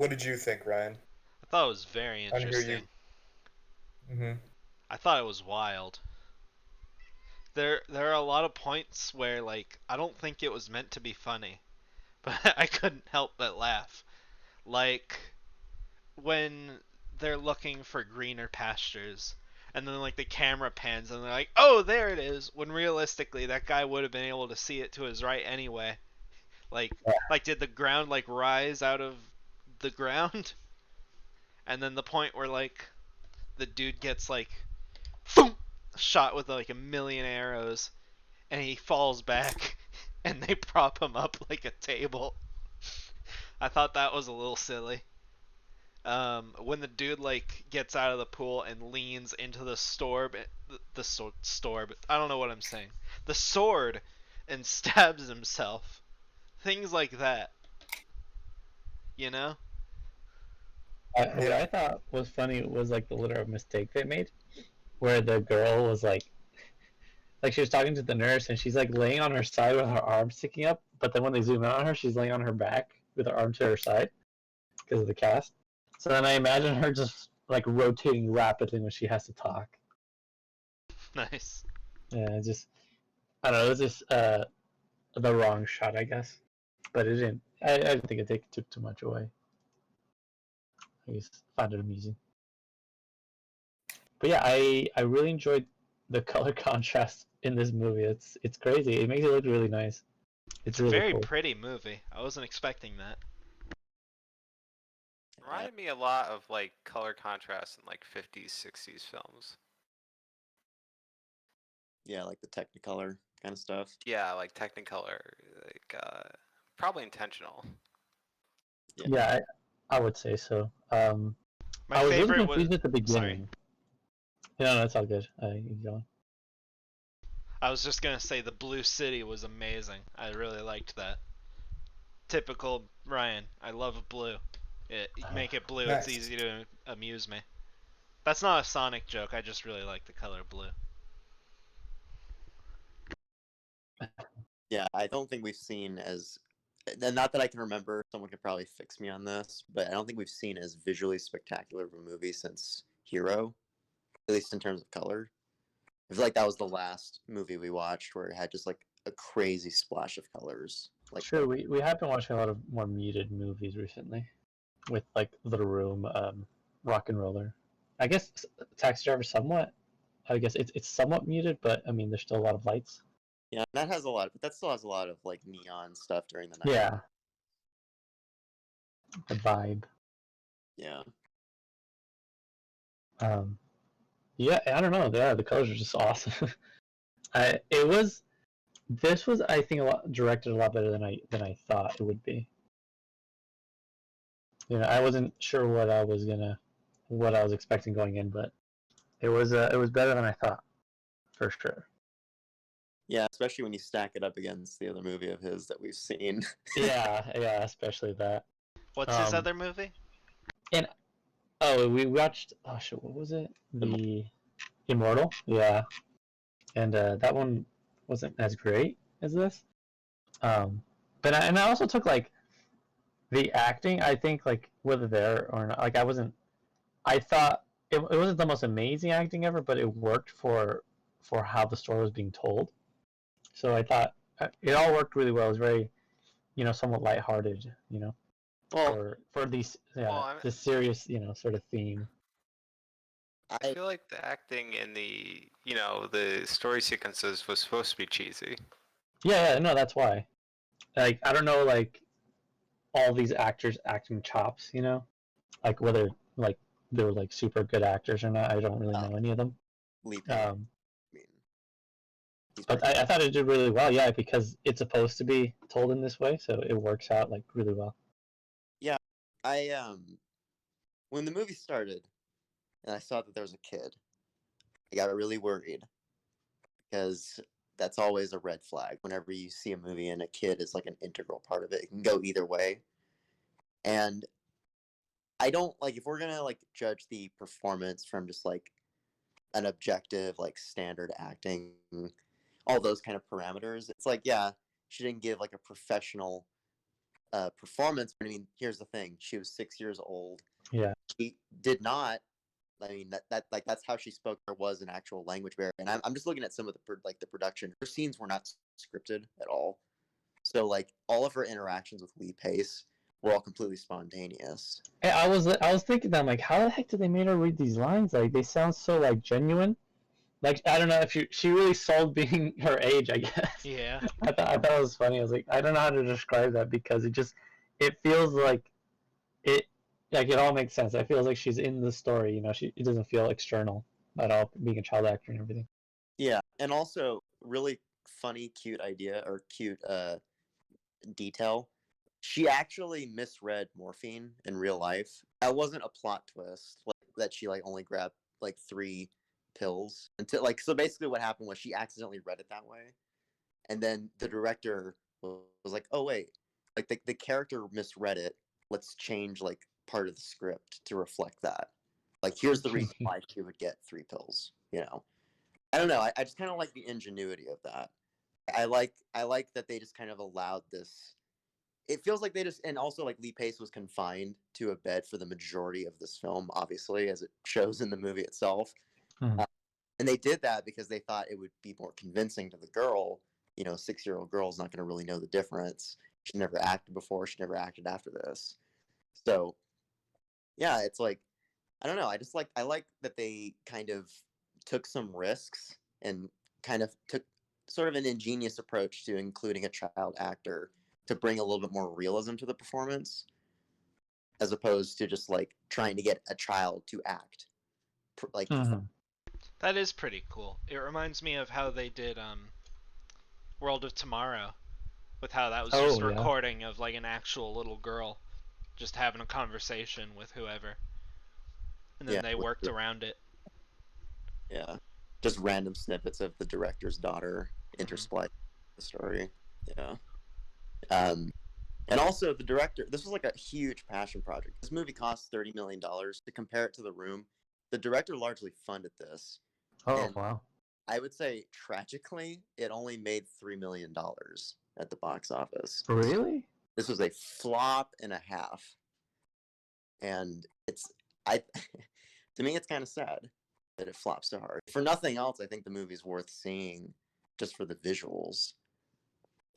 What did you think, Ryan? I thought it was very I want to hear you. interesting. Mm-hmm. I thought it was wild. There are a lot of points where like I don't think it was meant to be funny, but I couldn't help but laugh. Like when they're looking for greener pastures and then like the camera pans and they're like, "Oh, there it is." When realistically that guy would have been able to see it to his right anyway. Like did the ground like rise out of the ground? And then the point where like the dude gets like boom, shot with like a million arrows and he falls back and they prop him up like a table. I thought that was a little silly. When the dude like gets out of the pool and leans into the storb, storb. I don't know what I'm saying. The sword and stabs himself. Things like that, you know? What Yeah. I thought was funny was like the literal mistake they made, where the girl was like she was talking to the nurse and she's like laying on her side with her arms sticking up, but then when they zoom in on her, she's laying on her back with her arm to her side because of the cast. So then I imagine her just like rotating rapidly when she has to talk. Nice. Yeah, just I don't know. It was just the wrong shot, I guess, but it didn't. I didn't think it took too much away. I just found it amusing. But yeah, I really enjoyed the color contrast in this movie. It's crazy. It makes it look really nice. It's It's a really very cool. pretty movie. I wasn't expecting that. Reminded me a lot of like color contrast in like 50s, 60s films. Yeah, like the Technicolor kind of stuff. Yeah, like Technicolor, like probably intentional. Yeah, I would say so. My I was really favorite was confused at the sorry. beginning. Yeah, no, it's all good. You go on. I was just gonna say the Blue City was amazing. I really liked that. Typical Ryan. I love blue. Make it blue. It's Nice. easy to amuse me. That's not a Sonic joke. I just really like the color blue. Yeah, I don't think we've seen as, and not that I can remember, someone could probably fix me on this, but I don't think we've seen as visually spectacular of a movie since Hero, at least in terms of color. I feel like that was the last movie we watched where it had just like a crazy splash of colors. Like, Sure, we have been watching a lot of more muted movies recently, with like The Room, Rock and Roller. I guess Taxi Driver somewhat. I guess it's somewhat muted, but I mean there's still a lot of lights. yeah, that has a lot, but that still has a lot of like neon stuff during the night. Yeah, the vibe. Yeah. Yeah, I don't know. Yeah, the colors are just awesome. It was. This was, I think, a lot directed a lot better than I thought it would be. You know, I wasn't sure what I was expecting going in, but it was better than I thought, for sure. Yeah, especially when you stack it up against the other movie of his that we've seen. Yeah, especially that. What's his other movie? And we watched. Oh shit, what was it? The Immortal. Yeah, and that one wasn't as great as this. But I also took like the acting. I think like whether there or not, like I wasn't. I thought it wasn't the most amazing acting ever, but it worked for how the story was being told. So I thought it all worked really well. It was very, somewhat lighthearted, Well, for these Well, this serious, sort of theme. I feel like the acting in the story sequences was supposed to be cheesy. Yeah, no, that's why. Like I don't know, like all these actors acting chops, like whether like they were like super good actors or not. I don't really know any of them. Lee Pace, Um, I mean, he's but pretty I thought it did really well, yeah, because it's supposed to be told in this way, so it works out like really well. Yeah, I when the movie started and I saw that there was a kid, I got really worried because that's always a red flag whenever you see a movie and a kid is like an integral part of it. It can go either way. And I don't like if we're gonna like judge the performance from just like an objective, like standard acting, all those kind of parameters. It's like, yeah, she didn't give like a professional performance. But I mean, here's the thing: she was 6 years old. Yeah. She did not. I mean, that's how she spoke. There was an actual language barrier, and I'm just looking at some of the production. Her scenes were not scripted at all. So like all of her interactions with Lee Pace were all completely spontaneous. And I was thinking that, I'm like, how the heck did they make her read these lines? Like, they sound so like genuine. Like, I don't know if she really sold being her age, I guess. Yeah. I thought it was funny. I was like, I don't know how to describe that, because it feels like it all makes sense. It feels like she's in the story. It doesn't feel external at all, being a child actor and everything. Yeah, and also really funny, cute idea or cute detail. She actually misread morphine in real life. That wasn't a plot twist, like that she like only grabbed like 3 pills until like, so basically what happened was she accidentally read it that way, and then the director was like, oh wait, like the character misread it, let's change like part of the script to reflect that, like here's the reason why she would get 3 pills. I don't know, I just kind of like the ingenuity of that. I like that they just kind of allowed this. It feels like they just, and also like Lee Pace was confined to a bed for the majority of this film, obviously, as it shows in the movie itself. Mhm. And they did that because they thought it would be more convincing to the girl. 6-year-old girl's not going to really know the difference. She never acted before. She never acted after this. So, yeah, it's like, I don't know. I like that they kind of took some risks and kind of took sort of an ingenious approach to including a child actor to bring a little bit more realism to the performance, as opposed to just like trying to get a child to act. Like, That is pretty cool. It reminds me of how they did World of Tomorrow, with how that was just a recording of like an actual little girl just having a conversation with whoever, and then they worked around it. Yeah, just random snippets of the director's daughter interspliced the story. Yeah. And also the director, this was like a huge passion project. This movie cost $30 million. To compare it to The Room, the director largely funded this. Oh, wow. I would say, tragically, it only made $3 million at the box office. Really? This was a flop and a half. And to me, it's kind of sad that it flopped so hard. For nothing else, I think the movie's worth seeing just for the visuals.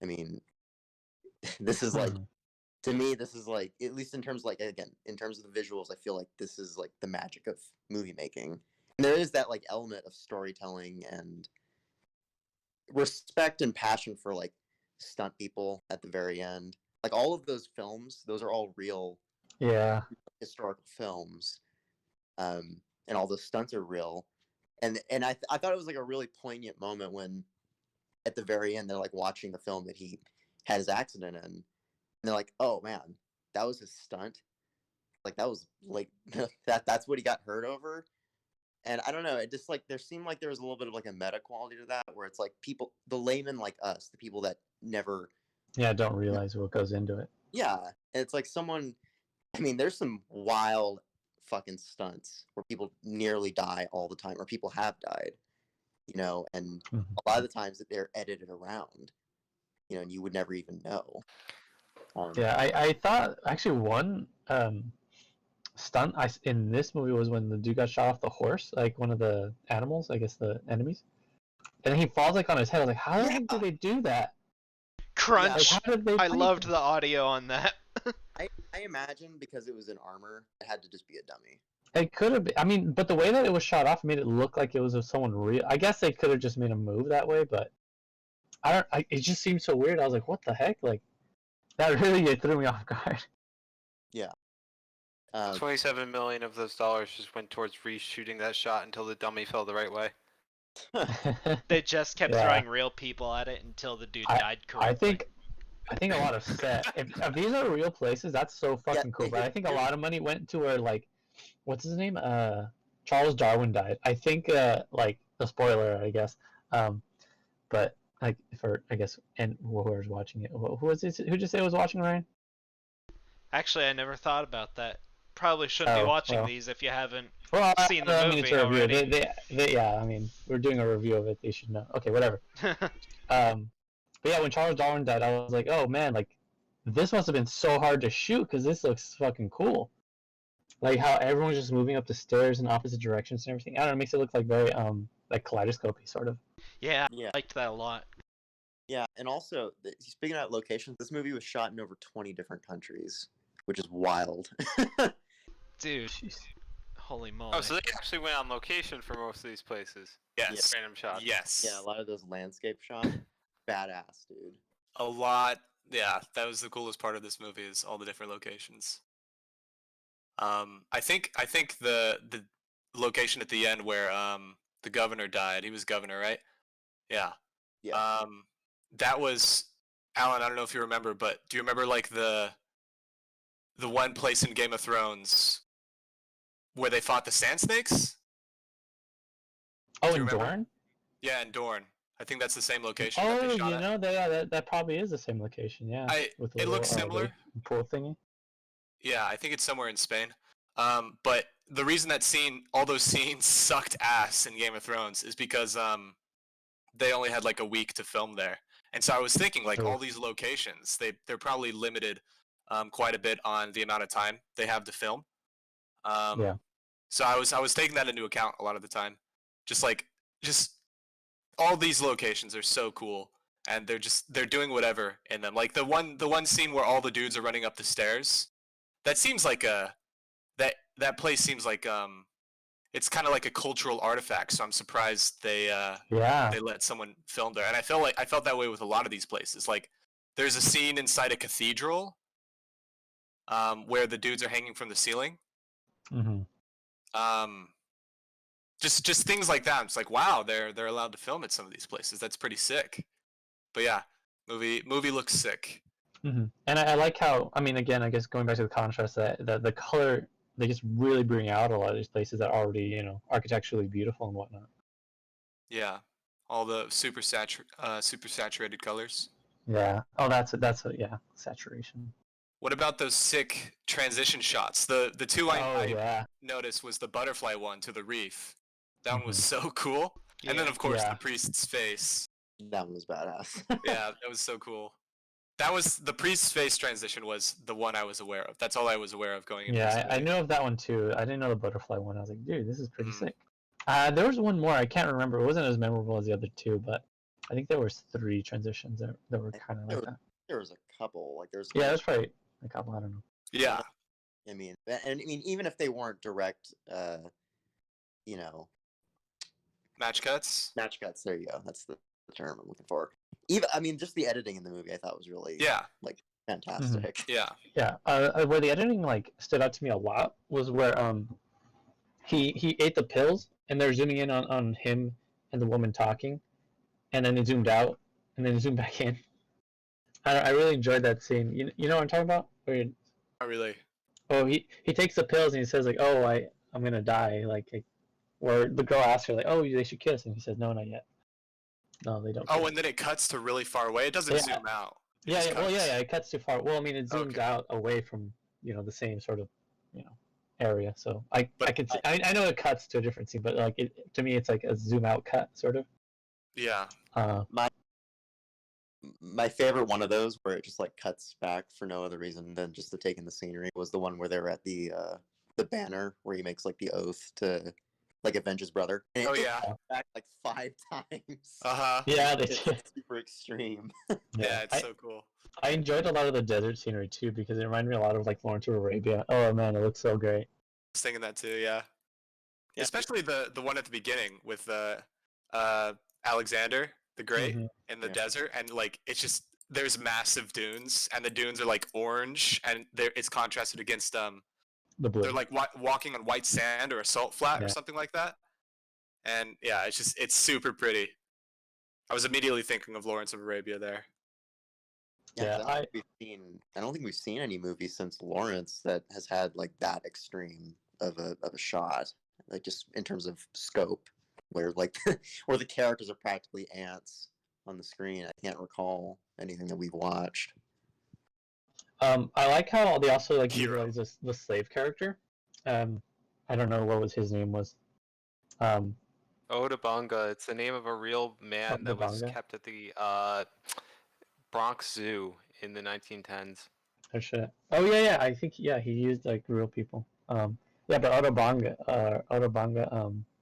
I mean, this is like, to me, this is like, at least in terms of like, again, in terms of the visuals, I feel like this is like the magic of movie making. And there is that like element of storytelling and respect and passion for like stunt people at the very end. Like all of those films, those are all real, historical films, and all the stunts are real. And I thought it was like a really poignant moment when, at the very end, they're like watching the film that he had his accident in, and they're like, "Oh man, that was his stunt. Like that was like that's what he got hurt over." And I don't know, it just like there seemed like there was a little bit of like a meta quality to that, where it's like people, the layman like us, the people that never, don't realize what goes into it. Yeah, and it's like someone. I mean, there's some wild fucking stunts where people nearly die all the time, or people have died, and a lot of the times that they're edited around, and you would never even know. I thought actually one stunt in this movie was when the dude got shot off the horse, like one of the animals, I guess the enemies, and then he falls like on his head. I was like, how the heck did they do that? Crunch. Like, how did they I loved the audio on that. I imagine because it was in armor, it had to just be a dummy. It could have been. I mean, but the way that it was shot off made it look like it was of someone real. I guess they could have just made him move that way, but it just seemed so weird. I was like, what the heck? Like, that really threw me off guard. Yeah. 27 million of those dollars just went towards reshooting that shot until the dummy fell the right way. They just kept throwing real people at it until the dude died correctly. I think a lot of set. If these are real places, that's so fucking cool. But I think a lot of money went to where, like, what's his name? Charles Darwin died. I think like a spoiler, I guess. But like for I guess and whoever's watching it, who was it? Who did you say was watching, Ryan? Actually, I never thought about that. Probably shouldn't be watching these if you haven't seen the movie it's a review. already. I mean, we're doing a review of it. They should know. Okay, whatever. But yeah, when Charles Darwin died, I was like, oh man, like this must have been so hard to shoot because this looks fucking cool. Like how everyone's just moving up the stairs in opposite directions and everything. I don't know, it makes it look like very like kaleidoscopy sort of. Yeah, Yeah. I liked that a lot. Yeah, and also speaking about locations, this movie was shot in over 20 different countries, which is wild. Dude, Jeez. holy moly. Oh, so they actually went on location for most of these places. Yes. Random shots. Yes. Yeah, a lot of those landscape shots, badass, dude. A lot. Yeah, that was the coolest part of this movie is all the different locations. I think the location at the end where the governor died. He was governor, right? Yeah. Yeah. That was Alan. I don't know if you remember, but do you remember like the one place in Game of Thrones where they fought the Sand Snakes? Oh, Do you in remember? Dorne? Yeah, in Dorne. I think that's the same location that Oh, they you shot at. know, that probably is the same location, yeah. With the It looks little, similar. lake pool thingy. Yeah, I think it's somewhere in Spain. But the reason that all those scenes sucked ass in Game of Thrones is because they only had like a week to film there. And so I was thinking, like, all Oof. these locations, they're probably limited quite a bit on the amount of time they have to film. Yeah. So I was taking that into account a lot of the time. Just all these locations are so cool, and they're doing whatever in them. Like the one scene where all the dudes are running up the stairs. That seems like that place seems like it's kind of like a cultural artifact. So I'm surprised they Yeah. let someone film there. And I felt that way with a lot of these places. Like there's a scene inside a cathedral where the dudes are hanging from the ceiling. Hmm. Just things like that. It's like, wow, they're allowed to film at some of these places. That's pretty sick. But yeah, movie looks sick. Hmm. And I like how, I mean, again, I guess going back to the contrast, that the color, they just really bring out a lot of these places that are already, you know, architecturally beautiful and whatnot. Yeah, all the super saturated colors. Yeah. Oh, yeah, saturation. What about those sick transition shots? The two I Yeah. noticed was the butterfly one to the reef. That one was Mhm. so cool. And then Yeah. of course Yeah. the priest's face. That one was badass. Yeah, that was so cool. That was the priest's face transition was the one I was aware of. That's all I was aware of going into this Yeah, I movie. knew of that one too. I didn't know the butterfly one. I was like, dude, this is pretty Mhm. sick. There was one more. I can't remember. It wasn't as memorable as the other two, but I think there was 3 transitions that were kind of like that. There was a couple. Like there's. Yeah, there's probably a couple. I don't know. Yeah. I mean, even if they weren't direct, you know, Match cuts. match cuts. There you go. That's the term I'm looking for. Even, I mean, just the editing in the movie, I thought was really, Yeah. like, fantastic. Yeah. Yeah, where the editing like stood out to me a lot was where he ate the pills and they're zooming in on him and the woman talking, and then they zoomed out and then zoomed back in. I really enjoyed that scene. You know what I'm talking about? Where Not really. he takes the pills and he says like, oh, I'm gonna die, like where the girl asks her like, oh, they should kiss, and he says no, not yet. No, they don't. Oh, kiss. and then it cuts to really far away. It doesn't Yeah. zoom out. It Yeah, just yeah, well, cuts. yeah, it cuts too far. Well, I mean, it zooms Okay. out away from the same sort of area. So I But- could see, I know it cuts to a different scene, but like to me, it's like a zoom out cut sort of. Yeah. My favorite one of those, where it just, like, cuts back for no other reason than just to take in the scenery, was the one where they're at the banner, where he makes, like, the oath to, like, avenge his brother. And it Oh goes yeah. back, like, 5 times. Uh-huh. Yeah, they It's did. super extreme. Yeah, it's so cool. I enjoyed a lot of the desert scenery too because it reminded me a lot of like Lawrence of Arabia. Oh man, it looks so great. I was thinking that too, yeah. Yeah. Especially the one at the beginning with Alexander the Great Mhm. in the Yeah. desert, and like it's just there's massive dunes, and the dunes are like orange, and it's contrasted against The blue. they're like walking on white sand or a salt flat or Yeah. something like that. And yeah, it's super pretty. I was immediately thinking of Lawrence of Arabia there. Yeah, 'cause I don't think we've seen any movie since Lawrence that has had, like, that extreme of a shot, like, just in terms of scope, where, like, where the characters are practically ants on the screen. I can't recall anything that we've watched. I like how they also like Hero. utilize the slave character. I don't know what his name was. Odabanga. It's the name of a real man that was Odabanga? kept at the Bronx Zoo in the 1910s. Oh shit. Oh yeah. I think he used like real people. Yeah, but Autobanga.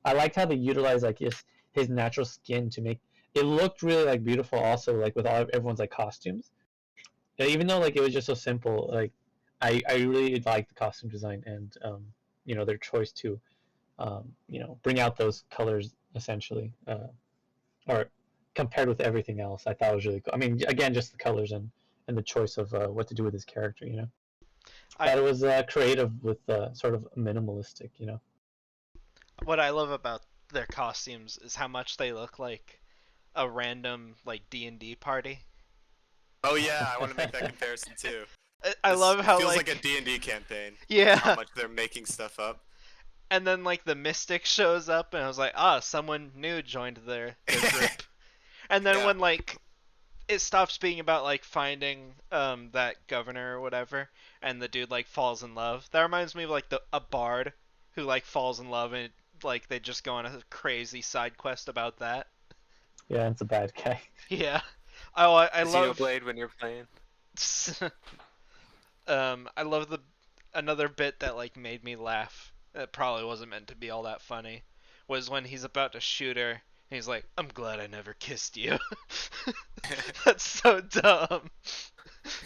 I liked how they utilized like his natural skin to make it looked really like beautiful. Also, like with all everyone's like costumes. Yeah, even though like it was just so simple, like I really liked the costume design and their choice to bring out those colors essentially, or compared with everything else. I thought it was really cool. I mean, again, just the colors and the choice of what to do with his character. I Thought it was creative with sort of minimalistic. what I love about their costumes is how much they look like a random like D&D party. Oh yeah, I want to make that comparison too. I love It how feels like like a D&D campaign. yeah, How much they're making stuff up. and then like the mystic shows up and I was like, someone new joined their group. And then Yeah. when like it stops being about like finding that governor or whatever, and the dude like falls in love. That reminds me of like a bard who like falls in love and like they just go on a crazy side quest about that. Yeah, it's a bad guy. Yeah. Oh, I love. Xenoblade when you're playing. I love the another bit that like made me laugh. It probably wasn't meant to be all that funny. Was when he's about to shoot her. And he's like, "I'm glad I never kissed you." That's so dumb.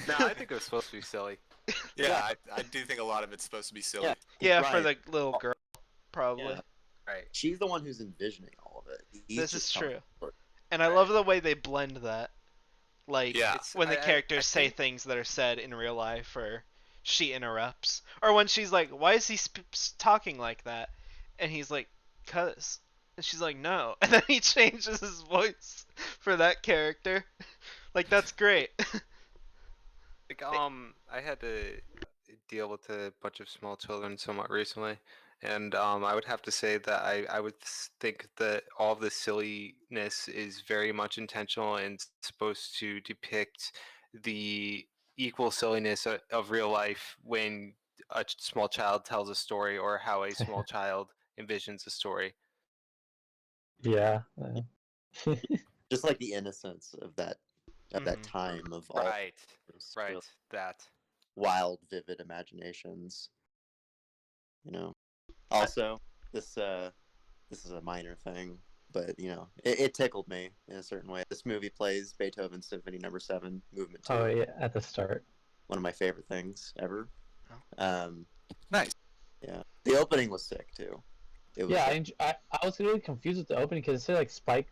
No, I think it was supposed to be silly. Yeah, I do think a lot of it's supposed to be silly. Yeah. Yeah, Right. for the little girl, probably. Yeah. Right. She's the one who's envisioning all of it. He's This just is telling true. her. And I Right. love the way they blend that. Like Yeah. when the I characters say think- things that are said in real life, or she interrupts, or when she's like, "Why is he talking like that?" And he's like, "Cause," and she's like, "No," and then he changes his voice for that character. Like that's great. Like, I had to deal with a bunch of small children somewhat recently, and I would have to say that I would think that all the silliness is very much intentional and supposed to depict the equal silliness of real life when a small child tells a story or how a small child envisions a story. Yeah. Just like the innocence of that Mhm. time of all Right. those Right. really That. wild, vivid imaginations. Also, this is a minor thing, but it tickled me in a certain way. This movie plays Beethoven's Symphony No. 7, Movement 2. Oh yeah, at the start. One of my favorite things ever. Oh. Nice. Yeah, the opening was sick too. It was Yeah, I was really confused with the opening because it said like Spike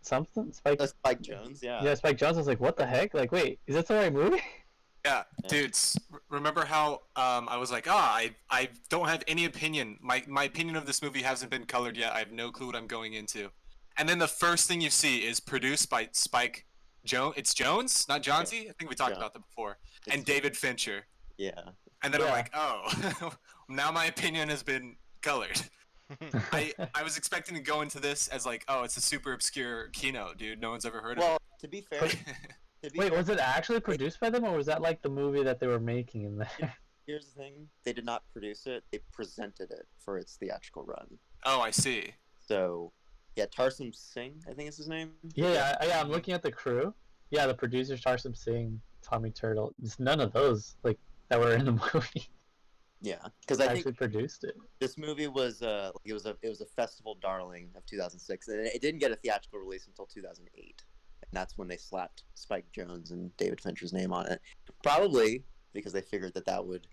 something. Spike. Spike Jones. Yeah. Yeah, Spike Jones. I was like, what the heck? Like, wait, is that the right movie? Yeah, Yeah. dudes, remember how I was like, I don't have any opinion. My opinion of this movie hasn't been colored yet. I have no clue what I'm going into. And then the first thing you see is produced by Spike Jones. It's Jones, not Johnsy. I think we talked Jones. about that before. It's- And David Fincher. Yeah. And then I'm Yeah. like, oh, now my opinion has been colored. I was expecting to go into this as like, oh, it's a super obscure Kino, dude. No one's ever heard Well, of to be fair, Wait, was it actually produced by them, or was that like the movie that they were making in there? here's the thing: they did not produce it; they presented it for its theatrical run. Oh, I see. So, yeah, Tarsum Singh, I think is his name. Yeah, I'm looking at the crew. Yeah, the producers Tarsum Singh, Tommy Turtle. It's none of those like that were in the movie Yeah, because I actually think produced it. this movie was it was a festival darling of 2006, and it didn't get a theatrical release until 2008, and that's when they slapped Spike Jones and David Fincher's name on it. Probably because they figured that would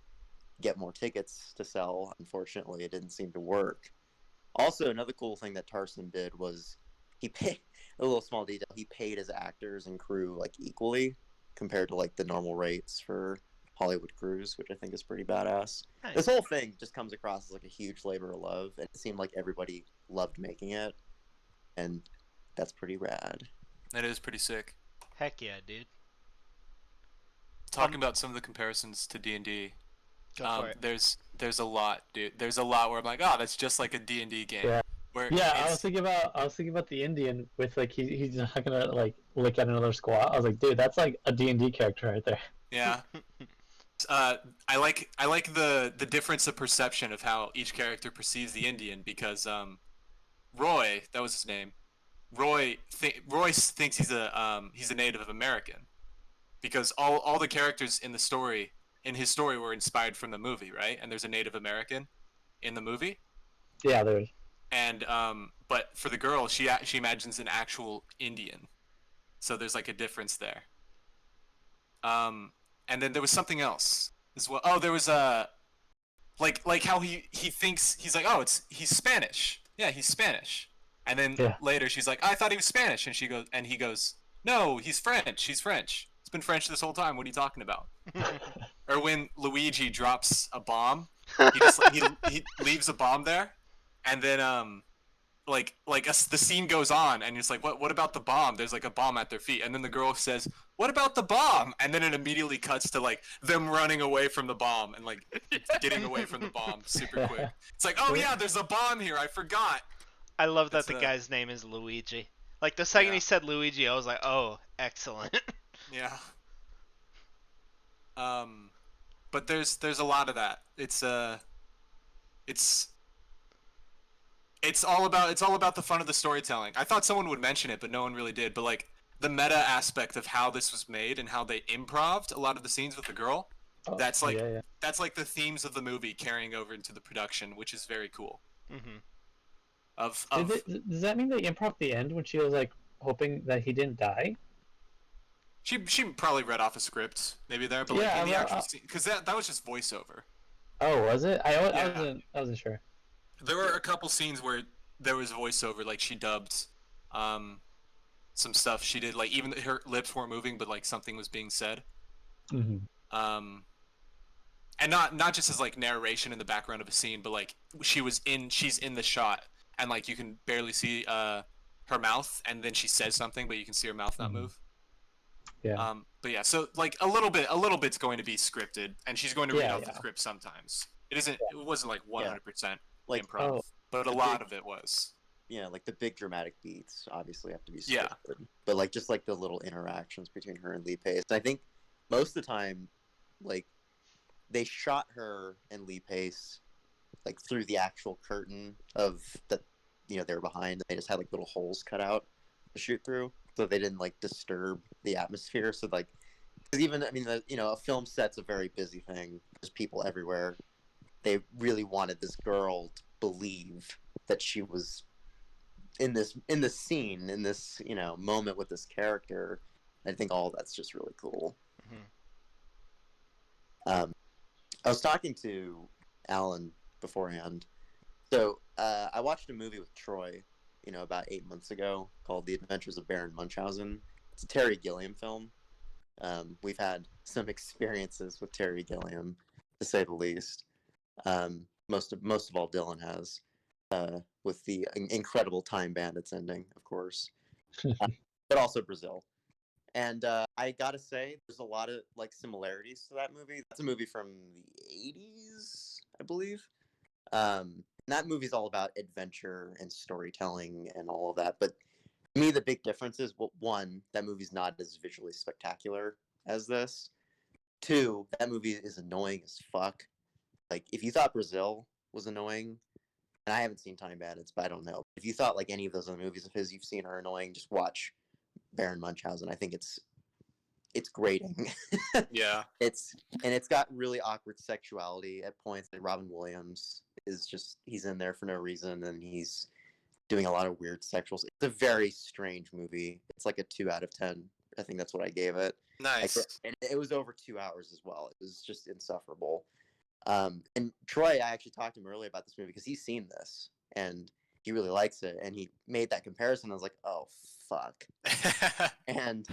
get more tickets to sell. Unfortunately, it didn't seem to work. Also, another cool thing that Tarsum did was he paid a little small detail. He paid his actors and crew like equally compared to like the normal rates for Hollywood crews, which I think is pretty badass. Nice. This whole thing just comes across as like a huge labor of love, and it seemed like everybody loved making it, and that's pretty rad. That is pretty sick. Heck yeah, dude. Talking about some of the comparisons to D&D, Go for it. there's a lot, dude. There's a lot where I'm like, oh, that's just like a D&D game. Yeah. Where Yeah, I it's- was thinking about the Indian with like he's not gonna like look at another squat. I was like, dude, that's like a D&D character right there. Yeah. I like the difference of perception of how each character perceives the Indian because Roy, that was his name. Roy thinks he's a Native American because all the characters in the story in his story were inspired from the movie, right? And there's a Native American in the movie, Yeah, there's. and but for the girl, she imagines an actual Indian, so there's like a difference there. Um, and then there was something else as well. Oh, there was a like how he thinks he's like, oh, he's Spanish. Yeah, he's Spanish. And then Yeah. later she's like, I thought he was Spanish, and he goes, no, he's French. He's French. It's been French this whole time. What are you talking about? Or when Luigi drops a bomb, he leaves a bomb there, and then the scene goes on, and it's like, what about the bomb? There's like a bomb at their feet, and then the girl says, what about the bomb? And then it immediately cuts to like them running away from the bomb and like getting away from the bomb super quick. It's like, oh yeah, there's a bomb here. I forgot. I love that It's the a- guy's name is Luigi. Like the second Yeah. he said Luigi, I was like, oh, excellent. Yeah. But there's a lot of that. It's all about the fun of the storytelling. I thought someone would mention it, but no one really did. But like the meta aspect of how this was made and how they improved a lot of the scenes with the girl, Oh, that's like yeah. that's like the themes of the movie carrying over into the production, which is very cool. hmm Does that mean they improv the end when she was like hoping that he didn't die? She probably read off a script maybe there, but Yeah, like in the well, actual scene, because that was just voiceover. Oh, was it? I Yeah. wasn't sure. There were a couple scenes where there was voiceover, like she dubbed some stuff she did, like even her lips weren't moving, but like something was being said. Mm-hmm. And not just as like narration in the background of a scene, but like she's in the shot, and like you can barely see her mouth, and then she says something, but you can see her mouth not Mhm. move. Yeah. But yeah, so like a little bit's going to be scripted, and she's going to read Yeah, off the yeah. script sometimes. It wasn't like 100% Like, improv, oh, but a the lot big- of it was. yeah, like the big dramatic beats obviously have to be Yeah. scripted. But like just like the little interactions between her and Lee Pace. I think most of the time, like they shot her and Lee Pace like through the actual curtain of that they were behind. They just had like little holes cut out to shoot through, so they didn't like disturb the atmosphere. So like, because even a film set's a very busy thing. There's people everywhere. They really wanted this girl to believe that she was in this scene, in this moment with this character. I think all that's just really cool. Mhm. I was talking to Alan beforehand. So I watched a movie with Troy, about 8 months ago called The Adventures of Baron Munchausen. It's a Terry Gilliam film. We've had some experiences with Terry Gilliam, to say the least. Most of all, Dylan has, with the incredible Time Bandits ending, of course, but also Brazil. And I gotta say, there's a lot of like similarities to that movie. That's a movie from the '80s, I believe. That movie's all about adventure and storytelling and all of that. But to me, the big difference is, well, one, that movie's not as visually spectacular as this. Two, that movie is annoying as fuck. Like, if you thought Brazil was annoying, and I haven't seen Time Bandits, but I don't know. If you thought like any of those other movies of his you've seen are annoying, just watch Baron Munchausen. I think it's grating. Yeah. It's got really awkward sexuality at points. Like Robin Williams is he's in there for no reason, and he's doing a lot of weird sexuals. It's a very strange movie. It's like a 2 out of 10. I think that's what I gave it. Nice. And it was over 2 hours as well. It was just insufferable. And Troy, I actually talked to him earlier about this movie because he's seen this and he really likes it. And he made that comparison. I was like, oh fuck. And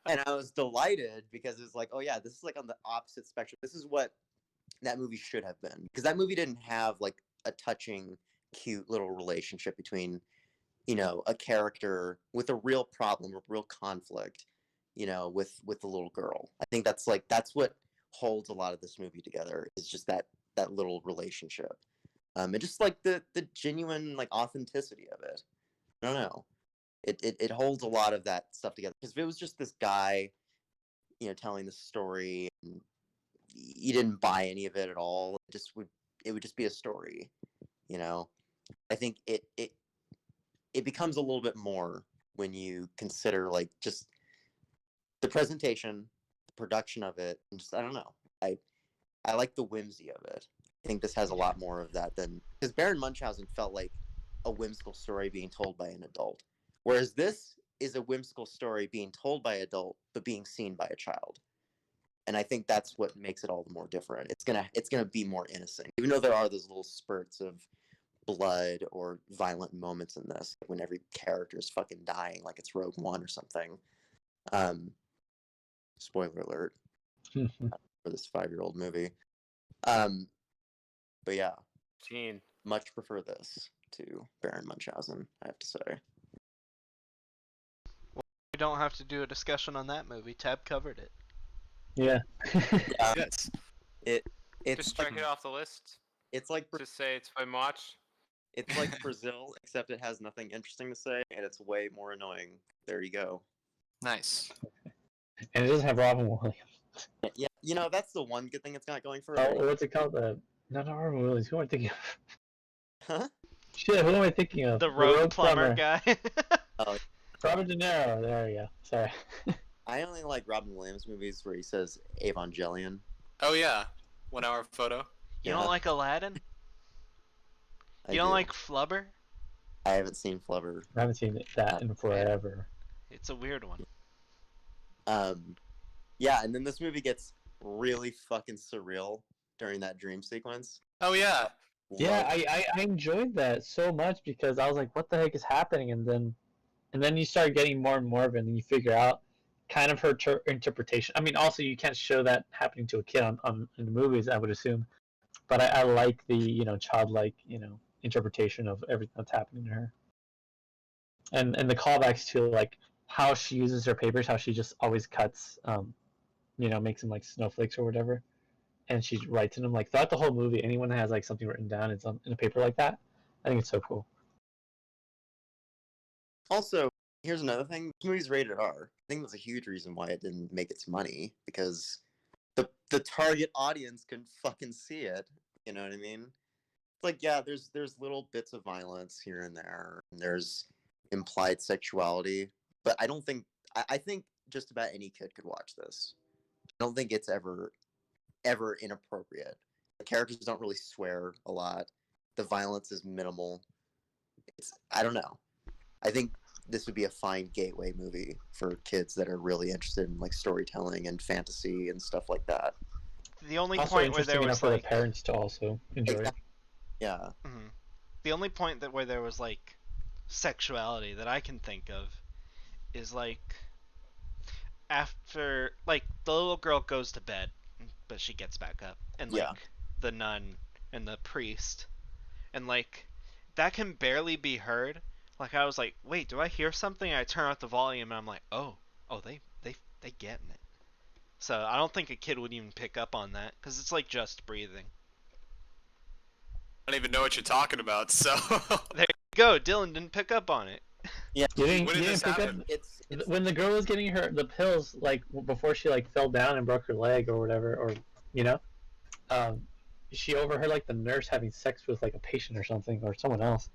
I was delighted because it's like, oh yeah, this is like on the opposite spectrum. This is what that movie should have been, because that movie didn't have like a touching, cute little relationship between, a character with a real problem, a real conflict, with the little girl. I think that's what holds a lot of this movie together, is just that little relationship, and just like the genuine like authenticity of it. I don't know. It holds a lot of that stuff together. Because if it was just this guy, telling the story, and you didn't buy any of it at all, it would just be a story. I think it becomes a little bit more when you consider like just the presentation, the production of it, and just I don't know. I like the whimsy of it. I think this has a lot more of that than because Baron Munchausen felt like a whimsical story being told by an adult, whereas this is a whimsical story being told by an adult but being seen by a child. And I think that's what makes it all the more different. It's gonna be more innocent, even though there are those little spurts of blood or violent moments in this when every character is fucking dying, like it's Rogue One or something. Spoiler alert for this 5-year-old movie. But yeah, much prefer this to Baron Munchausen, I have to say. We don't have to do a discussion on that movie. Tab covered it. Yeah. Yes. It's Just check it off the list. It's like Just say it's fun watch. it's like Brazil, except it has nothing interesting to say, and it's way more annoying. There you go. Nice. And it doesn't have Robin Williams. Yeah, you know that's the one good thing it's got going for Oh, it. what's it called? Not Robin Williams. Who am I thinking of? Huh? Shit, who am I thinking of? The rogue plumber guy. Oh, Robert De Niro. There we go. Sorry. I only like Robin Williams movies where he says Evangelion. Oh yeah. 1 hour photo. You Yeah. don't like Aladdin? You don't like Flubber? I haven't seen Flubber. I haven't seen that in forever. It's a weird one. Yeah, and then this movie gets really fucking surreal during that dream sequence. Oh yeah. Yeah, I enjoyed that so much because I was like, what the heck is happening? And then you start getting more and more of it, and you figure out kind of her interpretation. I mean, also you can't show that happening to a kid on in the movies, I would assume. But I like the childlike interpretation of everything that's happening to her, and the callbacks to like how she uses her papers, how she just always cuts, makes them like snowflakes or whatever, and she writes in them like throughout the whole movie. Anyone that has like something written down in a paper like that, I think it's so cool. Also, here's another thing. This movie's rated R. I think that's a huge reason why it didn't make its money, because the target audience can fucking see it. You know what I mean? It's like, yeah, there's little bits of violence here and there, and there's implied sexuality, but I think just about any kid could watch this. I don't think it's ever inappropriate. The characters don't really swear a lot. The violence is minimal. I don't know. I think this would be a fine gateway movie for kids that are really interested in like storytelling and fantasy and stuff like that. The only Also point where interesting there enough was for like the parents to also enjoy it. Yeah. the only point where there was like sexuality that I can think of is like after like the little girl goes to bed, but she gets back up, and like the nun and the priest, and like that can barely be heard. Like I was like, wait, do I hear something? And I turn up the volume and I'm like, oh, they getting it. So I don't think a kid would even pick up on that because it's like just breathing. I don't even know what you're talking about. So There you go. Dylan didn't pick up on it. Yeah. You didn't when did this pick up happen? It's when the girl was getting the pills, like before she like fell down and broke her leg or whatever, or she overheard like the nurse having sex with like a patient or something or someone else.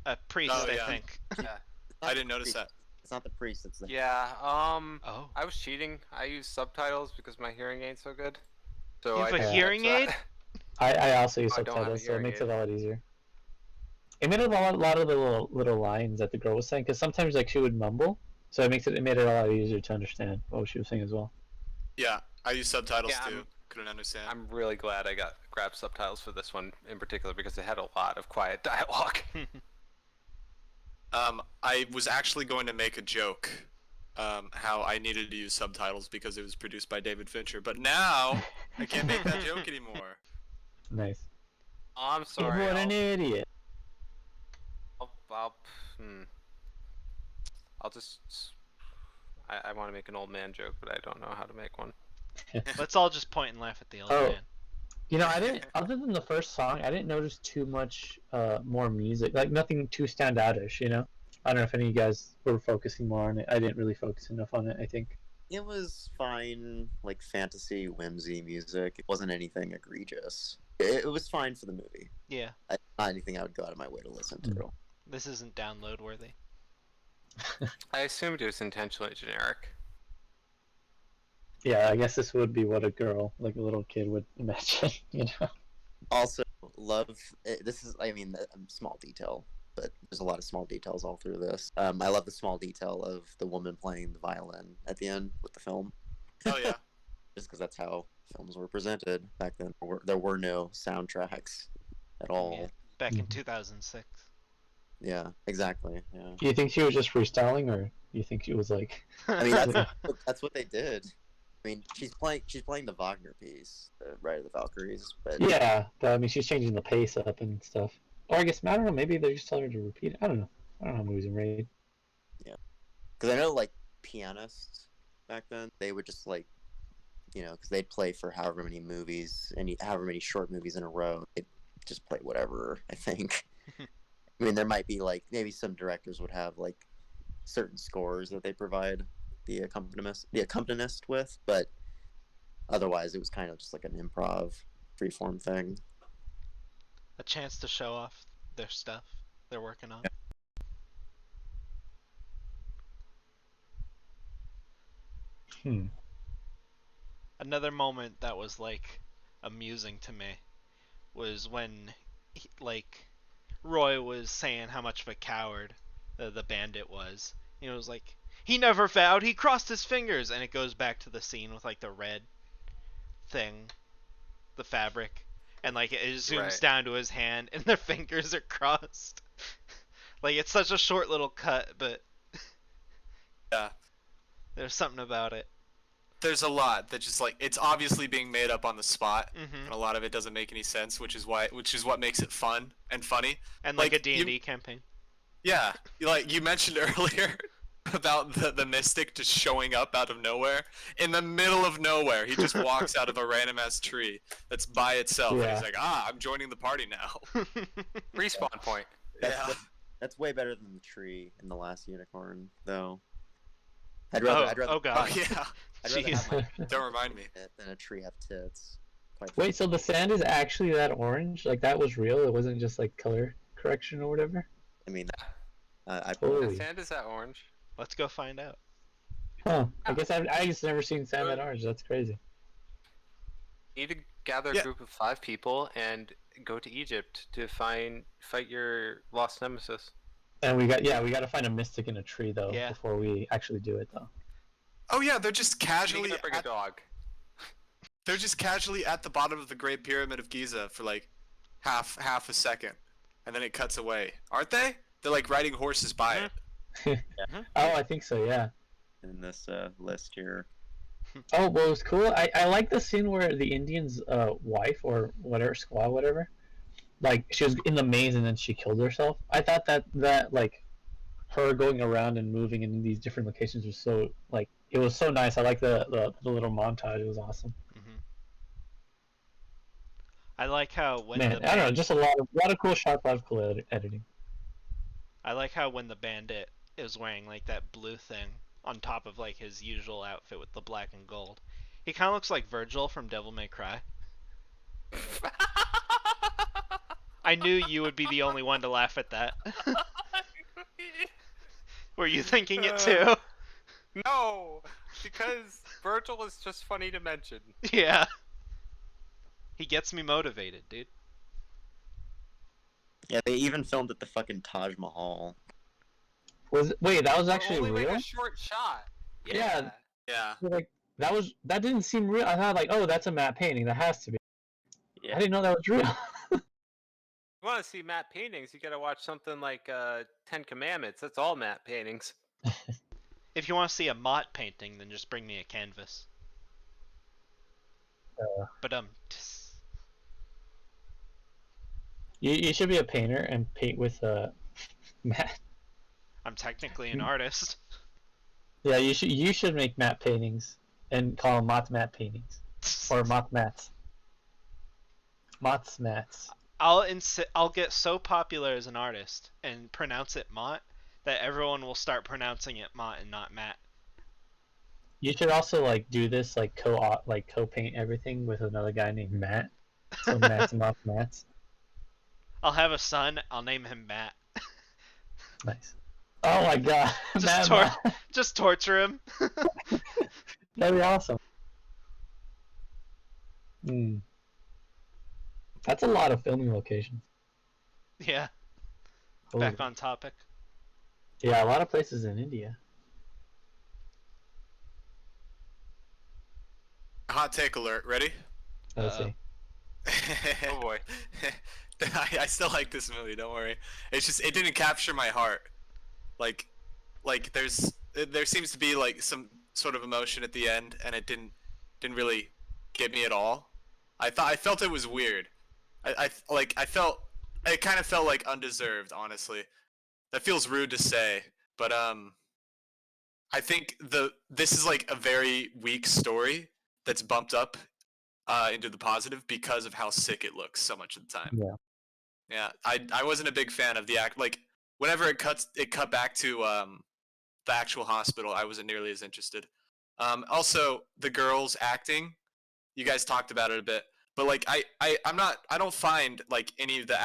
A priest, Oh, I yeah. think. Yeah. I didn't notice that. It's not the priest. It's the Yeah. Oh. I was cheating. I used subtitles because my hearing ain't so good. So You have I a didn't hearing catch aid? that. I also use I don't have a subtitles, so it hearing makes aid. it a lot easier. It made a lot of the little lines that the girl was saying, because sometimes like she would mumble, so it made it a lot easier to understand what she was saying as well. Yeah, I use subtitles Yeah, too. Couldn't understand. I'm really glad I grabbed subtitles for this one in particular because it had a lot of quiet dialogue. I was actually going to make a joke, how I needed to use subtitles because it was produced by David Fincher, but now I can't make that joke anymore. Nice. I'm sorry. What an idiot. I'll just. I want to make an old man joke, but I don't know how to make one. Let's all just point and laugh at the old Oh. man. I didn't. Other than the first song, I didn't notice too much more music. Like nothing too standoutish. I don't know if any of you guys were focusing more on it. I didn't really focus enough on it, I think. It was fine, like fantasy, whimsy music. It wasn't anything egregious. It was fine for the movie. Yeah. Not anything I would go out of my way to listen to. This isn't download worthy. I assumed it was intentionally generic. Yeah, I guess this would be what a girl, like a little kid, would imagine. You know. Also, love this is. I mean, a small detail, but there's a lot of small details all through this. I love the small detail of the woman playing the violin at the end with the film. Oh yeah. Just because that's how films were presented back then. There were no soundtracks at all. Yeah, back in Mhm. 2006. Yeah, exactly. Yeah. Do you think she was just freestyling, or do you think she was like? I mean, that's what they did. I mean, she's playing the Wagner piece, the Ride of the Valkyries, but Yeah, but I mean, she's changing the pace up and stuff. Or I guess I don't know. Maybe they're just telling her to repeat it. I don't know. I don't know how movies are made. because I know like pianists back then, they would just like, because they'd play for however many movies and however many short movies in a row. They'd just play whatever. I think. I mean, there might be like maybe some directors would have like certain scores that they provide the accompanist with, but otherwise it was kind of just like an improv freeform thing. A chance to show off their stuff they're working on. Hmm. Another moment that was like amusing to me was when like Roy was saying how much of a coward the bandit was. You know, it was like, he never vowed, he crossed his fingers, and it goes back to the scene with like the red thing, the fabric, and like it zooms Right. down to his hand and their fingers are crossed. Like, it's such a short little cut, but Yeah. there's something about it. There's a lot that just like it's obviously being made up on the spot, Hmm. and a lot of it doesn't make any sense, which is what makes it fun and funny. And like a Like, D&D campaign. Yeah, like you mentioned earlier about the mystic just showing up out of nowhere. In the middle of nowhere, he just walks out of a random ass tree that's by itself, and Yeah. he's like, I'm joining the party now. Respawn point. Yeah. That's way better than the tree in The Last Unicorn, though. I'd oh, rather oh Oh god. yeah. I'd rather Jeez. have my Don't remind me. tit than a tree have tits. Quite Wait, so the sand is actually that orange? Like that was real? It wasn't just like color correction or whatever? I mean, I Holy. The sand is that orange? Let's go find out. Huh. I guess I just never seen sand that orange. That's crazy. You need to gather a Yeah. group of 5 people and go to Egypt to fight your lost nemesis. And we got to find a mystic in a tree though Yeah. before we actually do it though. Oh yeah, they're just You casually gotta bring a at, dog. they're just casually at the bottom of the Great Pyramid of Giza for like half a second, and then it cuts away. Aren't they? They're like riding horses by it. Oh, I think so. Yeah. in this list here. Oh, well, it was cool. I like the scene where the Indian's wife or whatever, squaw, whatever, like she was in the maze and then she killed herself. I thought that like her going around and moving in these different locations was so like it was so nice. I like the little montage. It was awesome. Hmm. I like how when Man, the I don't know, just a lot of cool shots, a lot of cool editing. I like how when the bandit is wearing like that blue thing on top of like his usual outfit with the black and gold, he kind of looks like Virgil from Devil May Cry. I knew you would be the only one to laugh at that. Were you thinking it too? No, because Virgil is just funny to mention. Yeah. He gets me motivated, dude. Yeah, they even filmed at the fucking Taj Mahal. Wait, that was We're actually only like real? a short shot. Yeah. Yeah. Like that didn't seem real. I thought like, oh, that's a matte painting. That has to be. Yeah. I didn't know that was real. If you want to see matte paintings, you gotta watch something like Ten Commandments. That's all matte paintings. If you want to see a Mott painting, then just bring me a canvas. But You should be a painter and paint with matte. I'm technically an artist. Yeah, you should make matte paintings and call them matte paintings or mats. Mats. I'll get so popular as an artist and pronounce it Mott that everyone will start pronouncing it Mott and not Matt. You should also like do this like co-paint everything with another guy named Matt. So Matt's mats. I'll have a son. I'll name him Matt. Nice. Oh my god. Just torture him. That'd be awesome. Mm. That's a lot of filming locations. Yeah. Holy. Back on topic. Yeah, a lot of places in India. Hot take alert. Ready? Let's Uh-oh. see. Oh boy. I still like this movie. Don't worry. It's just it didn't capture my heart. Like there seems to be like some sort of emotion at the end, and it didn't really get me at all. I felt it was weird. I felt it kind of felt like undeserved. Honestly, that feels rude to say, but I think this is like a very weak story that's bumped up into the positive because of how sick it looks so much of the time. Yeah. Yeah, I wasn't a big fan of the act. Like whenever it cut back to the actual hospital, I wasn't nearly as interested. Also, the girls acting, you guys talked about it a bit, but like I don't find like any of the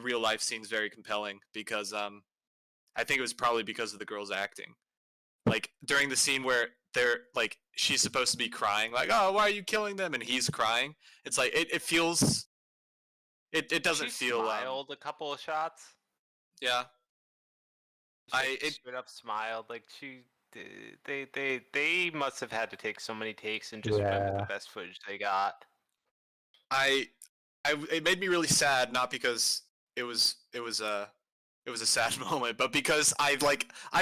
real life scenes very compelling because I think it was probably because of the girls acting. Like during the scene where they're like she's supposed to be crying, like, oh, why are you killing them, and he's crying. It's like it feels it doesn't She feel smiled a couple of shots. yeah. Straight up smiled. Like they must have had to take so many takes and just went with the Yeah. best footage they got. It made me really sad, not because it was a sad moment, but because I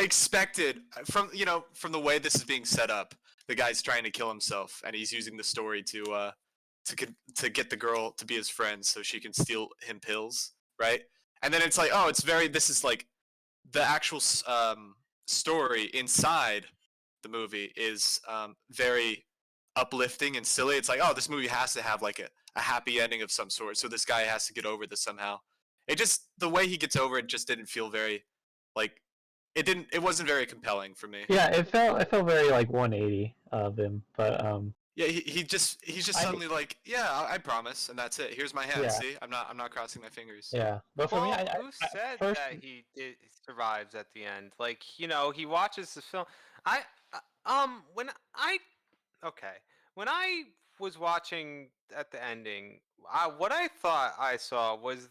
expected from the way this is being set up, the guy's trying to kill himself and he's using the story to get the girl to be his friend so she can steal him pills, right? And then it's like, oh, this is like the actual story inside the movie is very uplifting and silly. It's like, oh, this movie has to have like a happy ending of some sort, so this guy has to get over this somehow. The way he gets over it just didn't feel very like it wasn't very compelling for me. Yeah, it felt very like 180 of him, but Yeah, he's just suddenly like, yeah, I promise, and that's it. Here's my hand. Yeah. See, I'm not crossing my fingers. yeah. But for me, Who said first, that he survives at the end? Like, he watches the film. When I okay, when I was watching at the ending, what I thought I saw was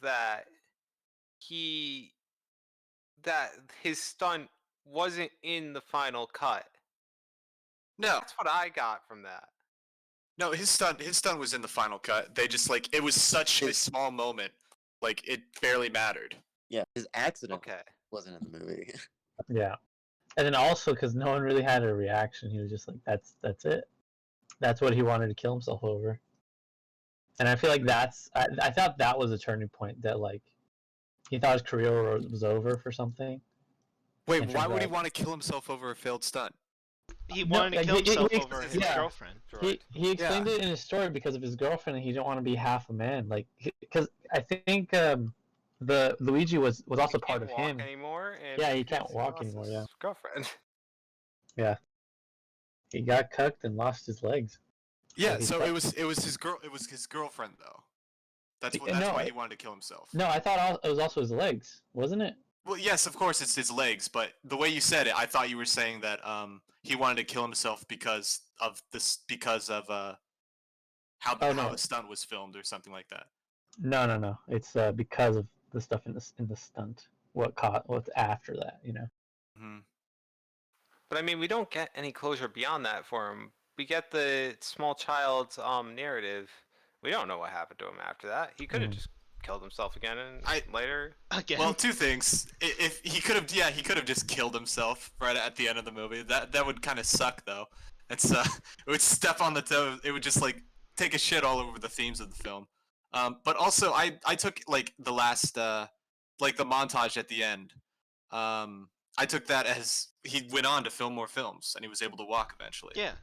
he that his stunt wasn't in the final cut. No, That's what I got from that. no, his stunt was in the final cut. They just like it was such a small moment, like it barely mattered. Yeah, his accident Okay. wasn't in the movie. yeah, and then also because no one really had a reaction, he was just like, "That's it. That's what he wanted to kill himself over." And I feel like I thought that was a turning point that like he thought his career was over for something. Wait, And why turns would he out- want to kill himself over a failed stunt? He No, wanted to like, kill himself he- over his yeah. girlfriend. He explained it in his story because of his girlfriend, and he didn't want to be half a man. Like, because I think the Luigi was also part of He can't him. walk anymore. And Yeah, he can't because walk lost anymore, his yeah. Girlfriend. He got cucked and lost his legs. Yeah, he so thought- it was his girlfriend though. That's No, why he wanted to kill himself. No, I thought it was also his legs, wasn't it? Well, yes, of course it's his legs, but the way you said it, I thought you were saying that he wanted to kill himself because of how Oh, no. the stunt was filmed or something like that. No. It's because of the stuff in the stunt. What's after that? Mm-hmm. But I mean, we don't get any closure beyond that for him. We get the small child's narrative. We don't know what happened to him after that. He could have just killed himself again and later. Again. Well, two things. If he could have just killed himself right at the end of the movie. That would kind of suck though. It's it would step on the toe. It would just like take a shit all over the themes of the film. But also I took like the last like the montage at the end. I took that as he went on to film more films and he was able to walk eventually. Yeah.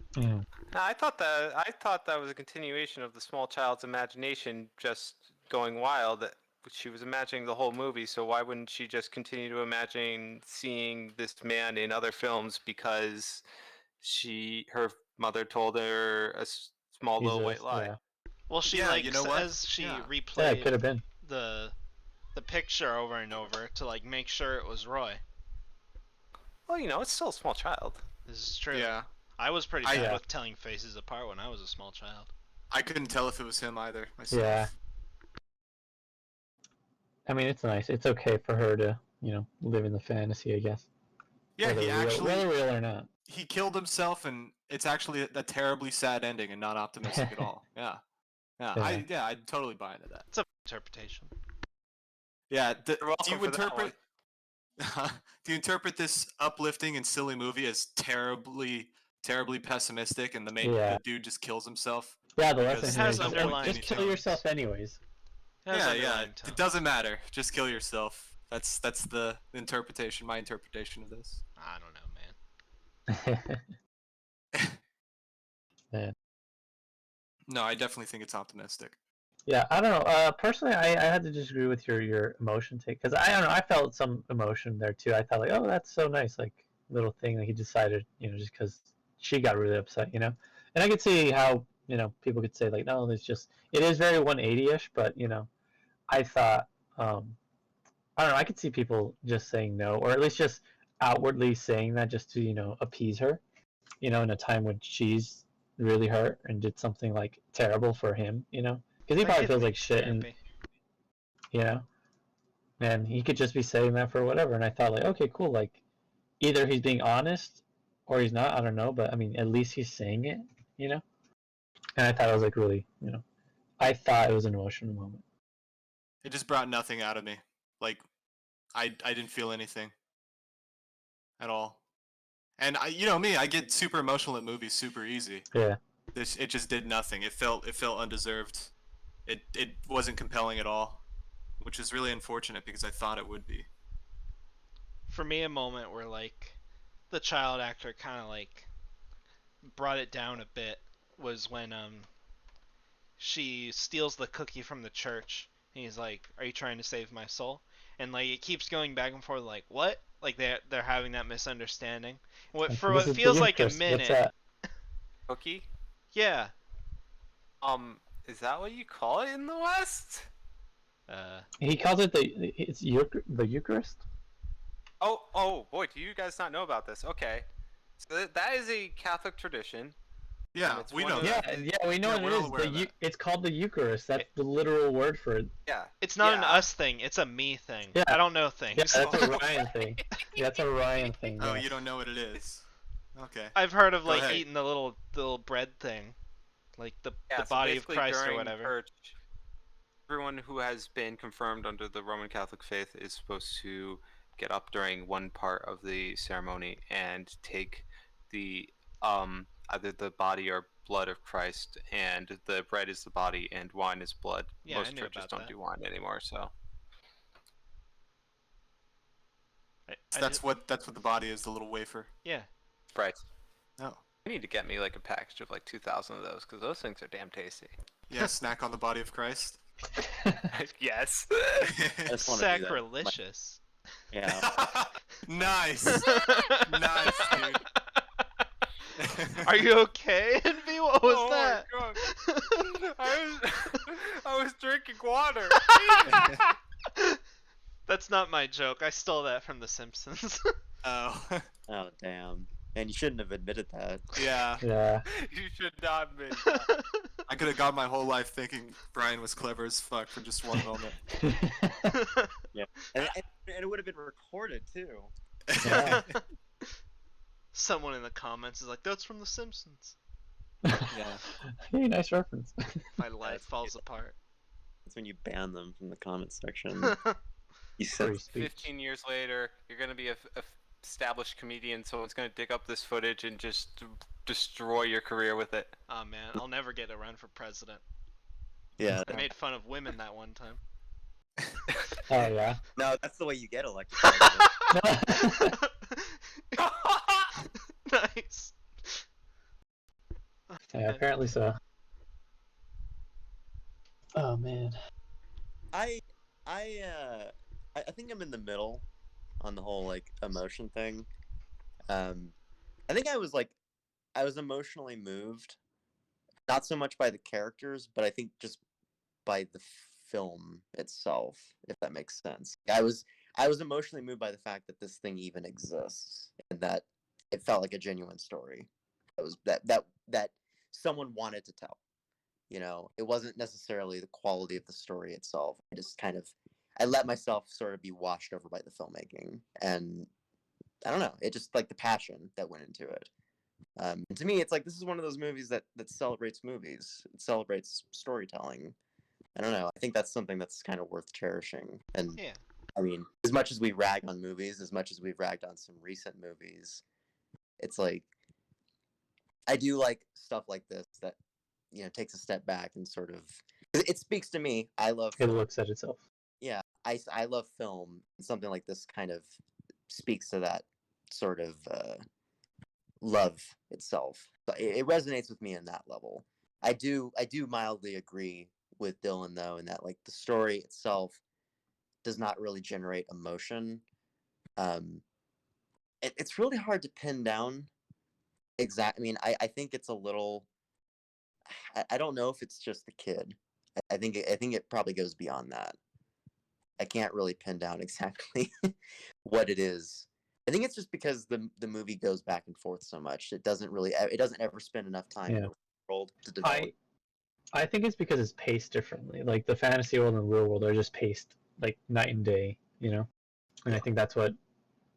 I thought that was a continuation of the small child's imagination just going wild. She was imagining the whole movie, so why wouldn't she just continue to imagine seeing this man in other films because her mother told her a small little white lie? Yeah. Well, she Yeah, like you know what? says she Yeah. Yeah, it replayed could have been. the picture over and over to like make sure it was Roy. Well, it's still a small child. This is true. Yeah. I was pretty I- bad Yeah. with telling faces apart when I was a small child. I couldn't tell if it was him either myself. Yeah. I mean, it's nice. It's okay for her to, live in the fantasy, I guess. Yeah, whether he whether real or not. he killed himself, and it's actually a terribly sad ending and not optimistic at all. Yeah. Yeah, I totally buy into that. It's a interpretation. Yeah, do welcome you for that interpret do you interpret this uplifting and silly movie as terribly pessimistic, and Yeah. the dude just kills himself? Yeah, the Because lesson It here has is underlying just kill tones. yourself anyways. It has Yeah, underlying it tones. doesn't matter. Just kill yourself. That's the interpretation, my interpretation of this. I don't know, man. Man. No, I definitely think it's optimistic. Yeah, I don't know. Personally, I had to disagree with your emotion take, because I don't know. I felt some emotion there too. I thought like, oh, that's so nice, like little thing that he decided, just because she got really upset, And I could see how people could say like, no, it is very 180ish, but I thought, I don't know. I could see people just saying no, or at least just outwardly saying that just to appease her, in a time when she's really hurt and did something like terrible for him, because he That probably kid feels like needs shit, therapy. and he could just be saying that for whatever. And I thought like, okay, cool, like either he's being honest or he's not. I don't know, but I mean, at least he's saying it, And I thought it was like really, I thought it was an emotional moment. It just brought nothing out of me. Like, I didn't feel anything at all. And me, I get super emotional at movies super easy. Yeah. It just did nothing. It felt undeserved. It wasn't compelling at all, which is really unfortunate because I thought it would be. For me, a moment where like the child actor kind of like brought it down a bit was when she steals the cookie from the church. And he's like, "Are you trying to save my soul?" And like it keeps going back and forth, like what? Like they're having that misunderstanding. For what feels like a minute. What's that? Cookie? Yeah. Is that what you call it in the West? He calls it the Eucharist. Oh boy, do you guys not know about this? Okay, so that is a Catholic tradition. Yeah, it's we one know of that. Yeah, we know Yeah, what we're it all is. aware of that. It's called the Eucharist. That's the literal word for it. Yeah. It's not an Yeah. us thing. It's a me thing. Yeah. I don't know things. Yeah, that's a Ryan thing. Yeah, that's a Ryan thing. Oh, yeah. you don't know what it is. Okay. I've heard of Go like ahead. eating the little bread thing, like the So body of basically Christ or during whatever. Church, everyone who has been confirmed under the Roman Catholic faith is supposed to get up during one part of the ceremony and take the either the body or blood of Christ, and the bread is the body and wine is blood. Yeah, I Most knew churches about don't that. do wine anymore, so So that's what the body is, the little wafer. Yeah. right. Oh. You need to get me like a package of like 2,000 of those because those things are damn tasty. Yeah, snack on the body of Christ. Yes. I just wanna do that. Sacrilegious. Yeah. Nice. Nice, dude. Are you okay, Envy? What was that? My God. I was drinking water. That's not my joke. I stole that from The Simpsons. Oh. Oh damn. And you shouldn't have admitted that. Yeah. Yeah. You should not admit that. I could have gone my whole life thinking Brian was clever as fuck for just one moment. And it would have been recorded too. Yeah. Someone in the comments is like, "That's from The Simpsons." Yeah. Hey, nice reference. My life That's falls cute. apart. That's when you ban them from the comment section. You Free said speech. 15 years later, you're gonna be a established comedian. Someone's gonna dig up this footage and just destroy your career with it. Oh man, I'll never get a run for president. yeah. I made fun of women that one time. Oh yeah. No, that's the way you get elected. president. Nice. Yeah, apparently so. Oh man. I think I'm in the middle on the whole like emotion thing. I think I was emotionally moved, not so much by the characters, but I think just by the film itself, if that makes sense. I was emotionally moved by the fact that this thing even exists and that it felt like a genuine story. That was that someone wanted to tell. You know, it wasn't necessarily the quality of the story itself. I let myself sort of be washed over by the filmmaking, and I don't know, it just like the passion that went into it. And to me, it's like this is one of those movies that celebrates movies. It celebrates storytelling. I don't know. I think that's something that's kind of worth cherishing. And Yeah. I mean, as much as we rag on movies, as much as we've ragged on some recent movies, it's like I do like stuff like this that takes a step back and sort of it speaks to me. I love It film. looks at itself. Yeah, I love film. And something like this kind of speaks to that sort of love itself. But it resonates with me in that level. I do mildly agree with Dylan though, in that like the story itself does not really generate emotion. It's really hard to pin down exact. I mean, I think it's a little. I don't know if it's just the kid. I think it probably goes beyond that. I can't really pin down exactly what it is. I think it's just because the movie goes back and forth so much. It doesn't ever spend enough time in Yeah. the world to develop. I think it's because it's paced differently. Like the fantasy world and the real world are just paced like night and day, you know. And I think that's what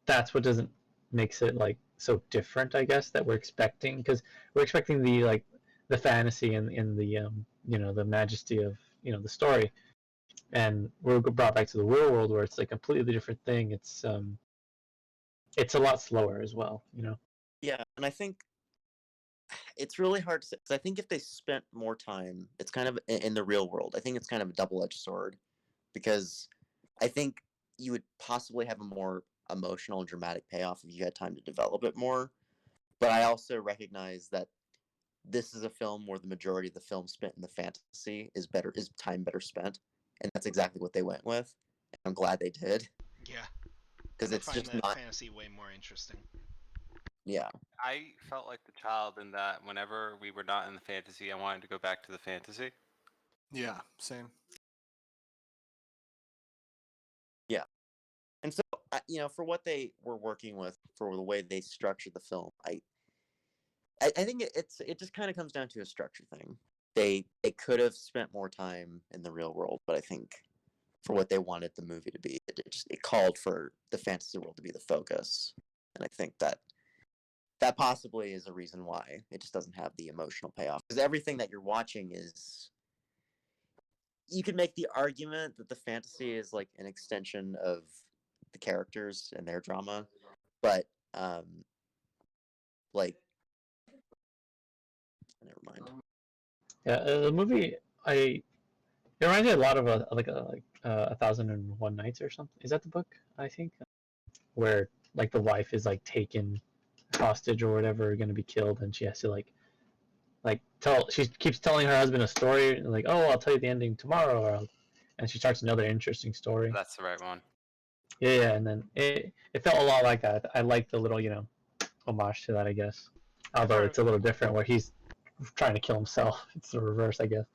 doesn't makes it like so different, I guess, that we're expecting, because we're expecting the fantasy and in the the majesty of the story, and we're brought back to the real world where it's like a completely different thing. It's a lot slower as well, you know. Yeah, and I think it's really hard to say, 'cause I think if they spent more time, it's kind of in the real world. I think it's kind of a double-edged sword, because I think you would possibly have a more emotional and dramatic payoff if you had time to develop it more. But I also recognize that this is a film where the majority of the film spent in the fantasy is time better spent, and that's exactly what they went with. And I'm glad they did, Yeah. because I it's find just that not. fantasy way more interesting. Yeah, I felt like the child in that whenever we were not in the fantasy, I wanted to go back to the fantasy. Yeah, same. yeah. And so, for what they were working with, for the way they structured the film, I think it just kind of comes down to a structure thing. They could have spent more time in the real world, but I think for what they wanted the movie to be, it called for the fantasy world to be the focus, and I think that possibly is a reason why it just doesn't have the emotional payoff, because everything that you're watching is. You could make the argument that the fantasy is like an extension of the characters and their drama, but like never mind. Yeah, the movie it reminds me a lot of a Thousand and One Nights or something. Is that the book? I think where like the wife is like taken hostage or whatever, going to be killed, and she has to she keeps telling her husband a story, like, oh, I'll tell you the ending tomorrow, and she starts another interesting story. That's the right one. Yeah, and then it felt a lot like that. I like the little homage to that, I guess. Although it's a little different, where he's trying to kill himself. It's the reverse, I guess.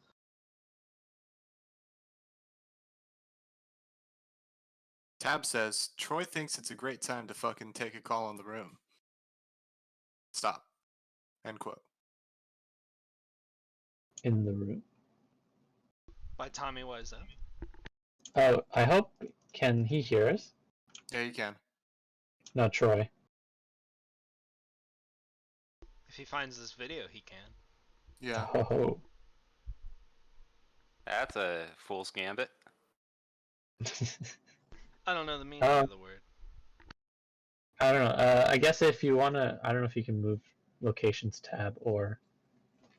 Tab says Troy thinks it's a great time to fucking take a call on the room. Stop. End quote. In the room. By Tommy Wiseau. Oh, I hope. Can he hear us? Yeah, you can. No, Troy. If he finds this video, he can. Yeah. Oh. That's a fool's gambit. I don't know the meaning of the word. I don't know. I guess if you wanna, I don't know if you can move locations tab, or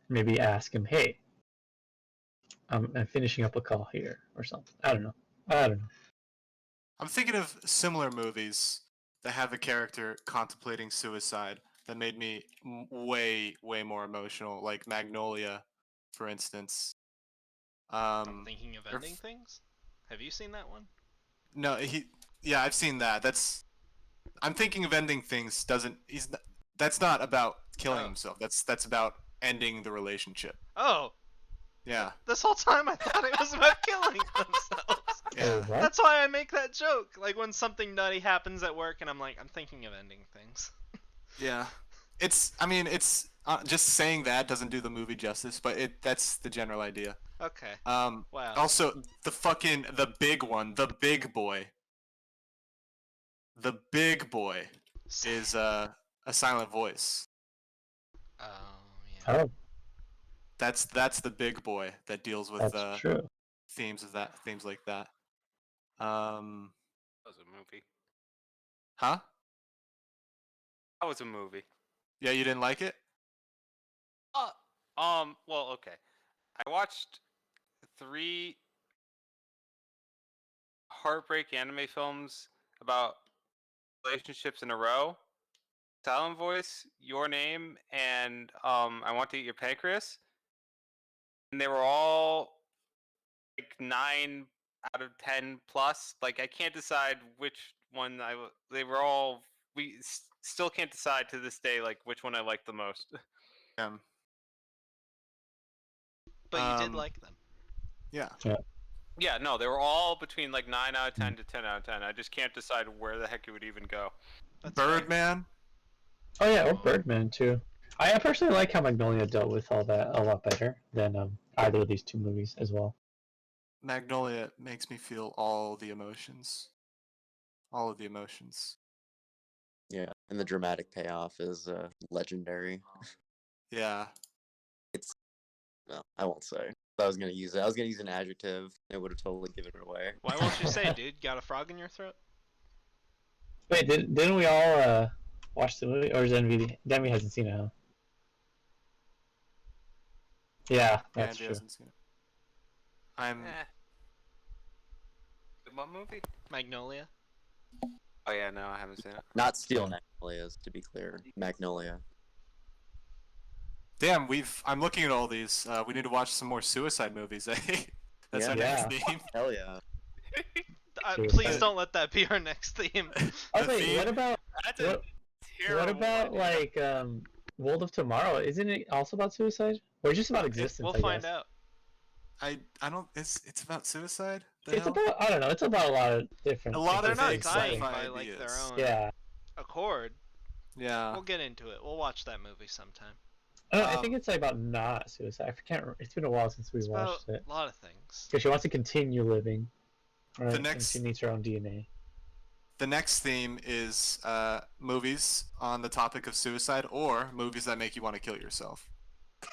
maybe ask him, hey, I'm finishing up a call here or something. I don't know. I'm thinking of similar movies that have a character contemplating suicide that made me way more emotional, like Magnolia, for instance. I'm thinking of ending things. Have you seen that one? No, yeah, I've seen that. I'm thinking of ending things. That's not about killing himself. That's about ending the relationship. Oh. Yeah. This whole time I thought it was about killing themselves. Yeah. What? That's why I make that joke. Like when something nutty happens at work and I'm like, I'm thinking of ending things. Yeah. It's just saying that doesn't do the movie justice, but that's the general idea. Okay. Wow. Also, the big one, the big boy. The big boy is a silent voice. Oh yeah. Oh, That's the big boy that deals with that's true. themes like that. That was a movie. Huh? That was a movie. Yeah, you didn't like it? Well, okay. I watched 3 heartbreak anime films about relationships in a row. Silent Voice, Your Name, and I Want to Eat Your Pancreas. And they were all like 9 out of 10 plus. Like I can't decide which one they were all. We still can't decide to this day like which one I like the most. But you did like them. Yeah. Yeah, no, they were all between like 9 out of 10 to 10 out of 10. I just can't decide where the heck it would even go. That's fair. Birdman. Oh yeah, or Birdman too. I personally like how Magnolia dealt with all that a lot better than either of these 2 movies as well. Magnolia makes me feel all the emotions. All of the emotions. Yeah, and the dramatic payoff is legendary. Yeah. No, I won't say. I was gonna use it. I was gonna use an adjective. It would have totally given it away. Why won't you say, dude? Got a frog in your throat? Wait, didn't we all watch the movie, or is NVD? Demi hasn't seen it, huh? Yeah, that's Andrew true. hasn't seen it. I'm What movie? Magnolia. Oh yeah, no, I haven't seen it. Not Steel Magnolias, to be clear. Magnolia. Damn, I'm looking at all these. We need to watch some more suicide movies, eh? That's our next theme. Hell yeah. Please don't let that be our next theme. Oh The wait, theme- what about That's a terrible what about idea. like World of Tomorrow? Isn't it also about suicide? Or just about existence? We'll I find guess. out. I don't. It's about suicide. The It's hell? about, I don't know. It's about a lot of different. A lot They're of not things, dying sci-fi by like their ideas. own Yeah. accord. Yeah. We'll get into it. We'll watch that movie sometime. I think it's like about not suicide. I can't. It's been a while since we It's about watched it. a lot of things. Because she wants to continue living, right? The And next- she needs her own DNA. The next theme is movies on the topic of suicide or movies that make you want to kill yourself.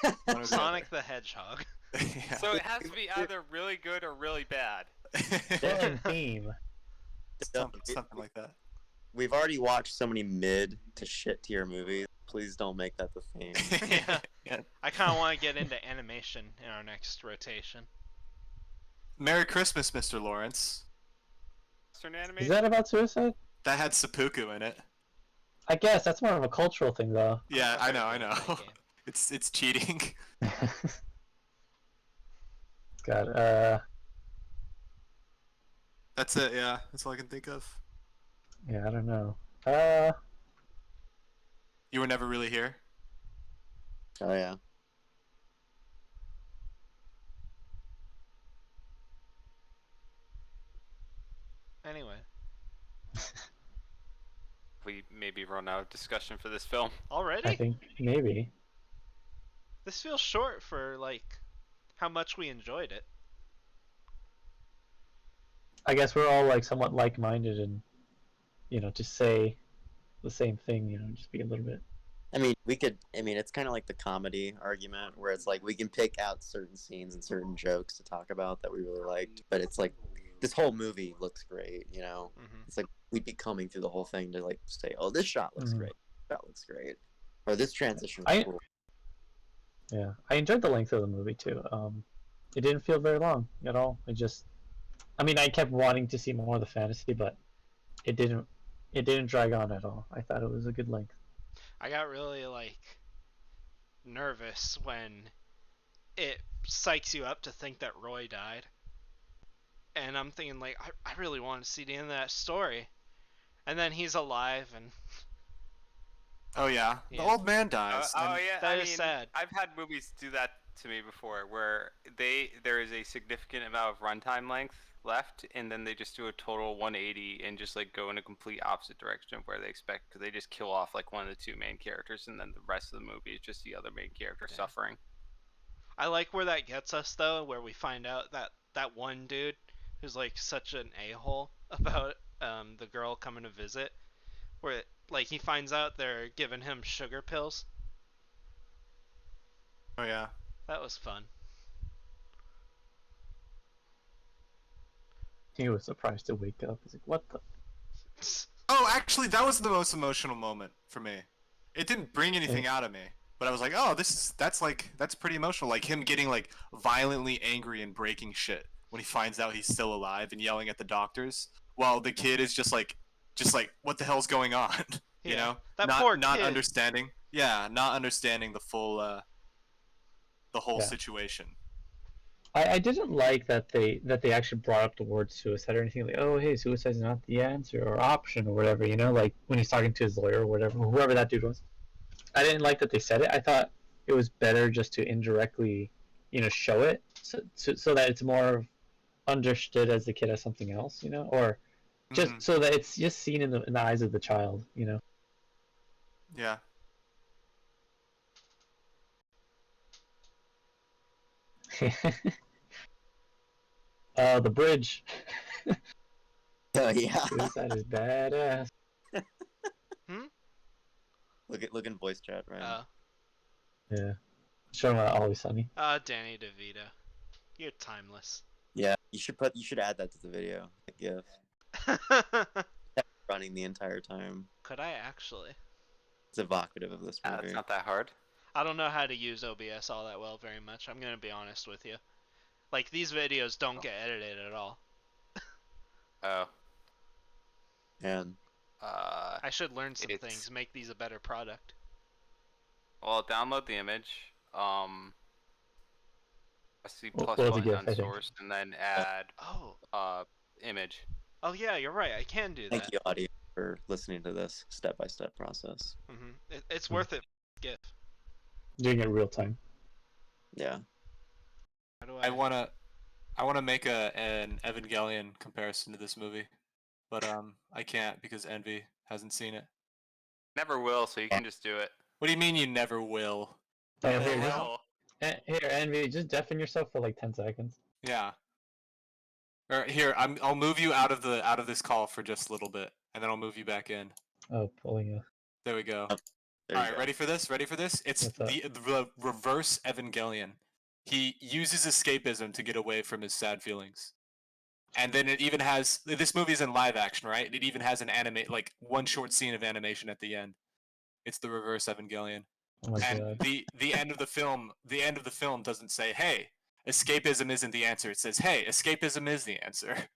One or the Sonic the Hedgehog. other. Yeah. So it has to be either really good or really bad. Well, in theme. something like that. We've already watched so many mid to shit tier movies. Please don't make that the theme. Yeah. I kind of want to get into animation in our next rotation. Merry Christmas, Mr. Lawrence. Western Is animation. that about suicide? That had seppuku in it. I guess that's more of a cultural thing, though. Yeah, I know. That game. It's cheating. God, That's it. Yeah, that's all I can think of. yeah, I don't know. You were never really here. Oh yeah. Anyway, We maybe run out of discussion for this film. already? I think maybe. This feels short for like how much we enjoyed it. I guess we're all like somewhat like-minded, and just say the same thing. Just be a little bit. I mean, it's kind of like the comedy argument where it's like we can pick out certain scenes and certain jokes to talk about that we really liked, but it's like this whole movie looks great, Mhm. It's like we'd be coming through the whole thing to like say, oh, this shot looks Mhm. great, that looks great, or this transition I- was cool. Yeah, I enjoyed the length of the movie too. It didn't feel very long at all. I kept wanting to see more of the fantasy, but it didn't drag on at all. I thought it was a good length. I got really like nervous when it psychs you up to think that Roy died. And I'm thinking like I really want to see the end of that story. And then he's alive and Oh yeah, Yeah. the old man dies. Oh and yeah, that I is mean, sad. I've had movies do that to me before, where there is a significant amount of runtime length left, and then they just do a total 180 and just like go in a complete opposite direction of where they expect, because they just kill off like one of the two main characters, and then the rest of the movie is just the other main character Yeah. suffering. I like where that gets us though, where we find out that that one dude who's like such an a-hole about the girl coming to visit, where like he finds out they're giving him sugar pills. Oh yeah. That was fun. He was surprised to wake up. He's like, "What the?" Oh, actually, that was the most emotional moment for me. It didn't bring anything out of me, but I was like, oh, that's pretty emotional. Like him getting like violently angry and breaking shit when he finds out he's still alive and yelling at the doctors, while the kid is just like, what the hell's going on? You Yeah, know, that not poor not kid. understanding. Yeah, not understanding the full the whole Yeah. situation. I didn't like that they actually brought up the word suicide or anything, like, oh hey, suicide's not the answer or option or whatever, you know, like when he's talking to his lawyer or whatever, whoever that dude was. I didn't like that they said it. I thought it was better just to indirectly, you know, show it so that it's more understood as the kid as something else, you know, or just Mhm. so that it's just seen in the eyes of the child, you know. Yeah. The bridge. Oh yeah. Suicide is badass. Hmm? Look in voice chat, right? Yeah. Show him Always Sunny. Danny DeVito. You're timeless. Yeah. You should add that to the video. Like, GIF. Running the entire time. Could I actually? It's evocative of this movie. It's not that hard. I don't know how to use OBS all that well very much. I'm gonna be honest with you. Like these videos don't get edited at all. Oh. And I should learn some It's- things, make these a better product. Well, download the image. C++ What was the GIF, I think? unsourced, and then add Oh. image. Oh yeah, you're right. I can do that. thank you, audience, for listening to this step-by-step process. It's worth it. GIF. Doing it real time. Yeah. How do I wanna make an Evangelion comparison to this movie, but I can't because Envy hasn't seen it. Never will, so you can just do it. What do you mean you never will? Hey, Never here, will. here, Envy, just deafen yourself for like 10 seconds. Yeah. Or here, I'll move you out of this call for just a little bit, and then I'll move you back in. Oh, pulling you. There we go. There All you right, go. ready for this? Ready for this? It's What's up? the reverse Evangelion. He uses escapism to get away from his sad feelings. And then it even has, this movie's in live action, right? It even has an like one short scene of animation at the end. It's the reverse Evangelion. Oh my And god. the end of the film doesn't say, "Hey, escapism isn't the answer." It says, "Hey, escapism is the answer."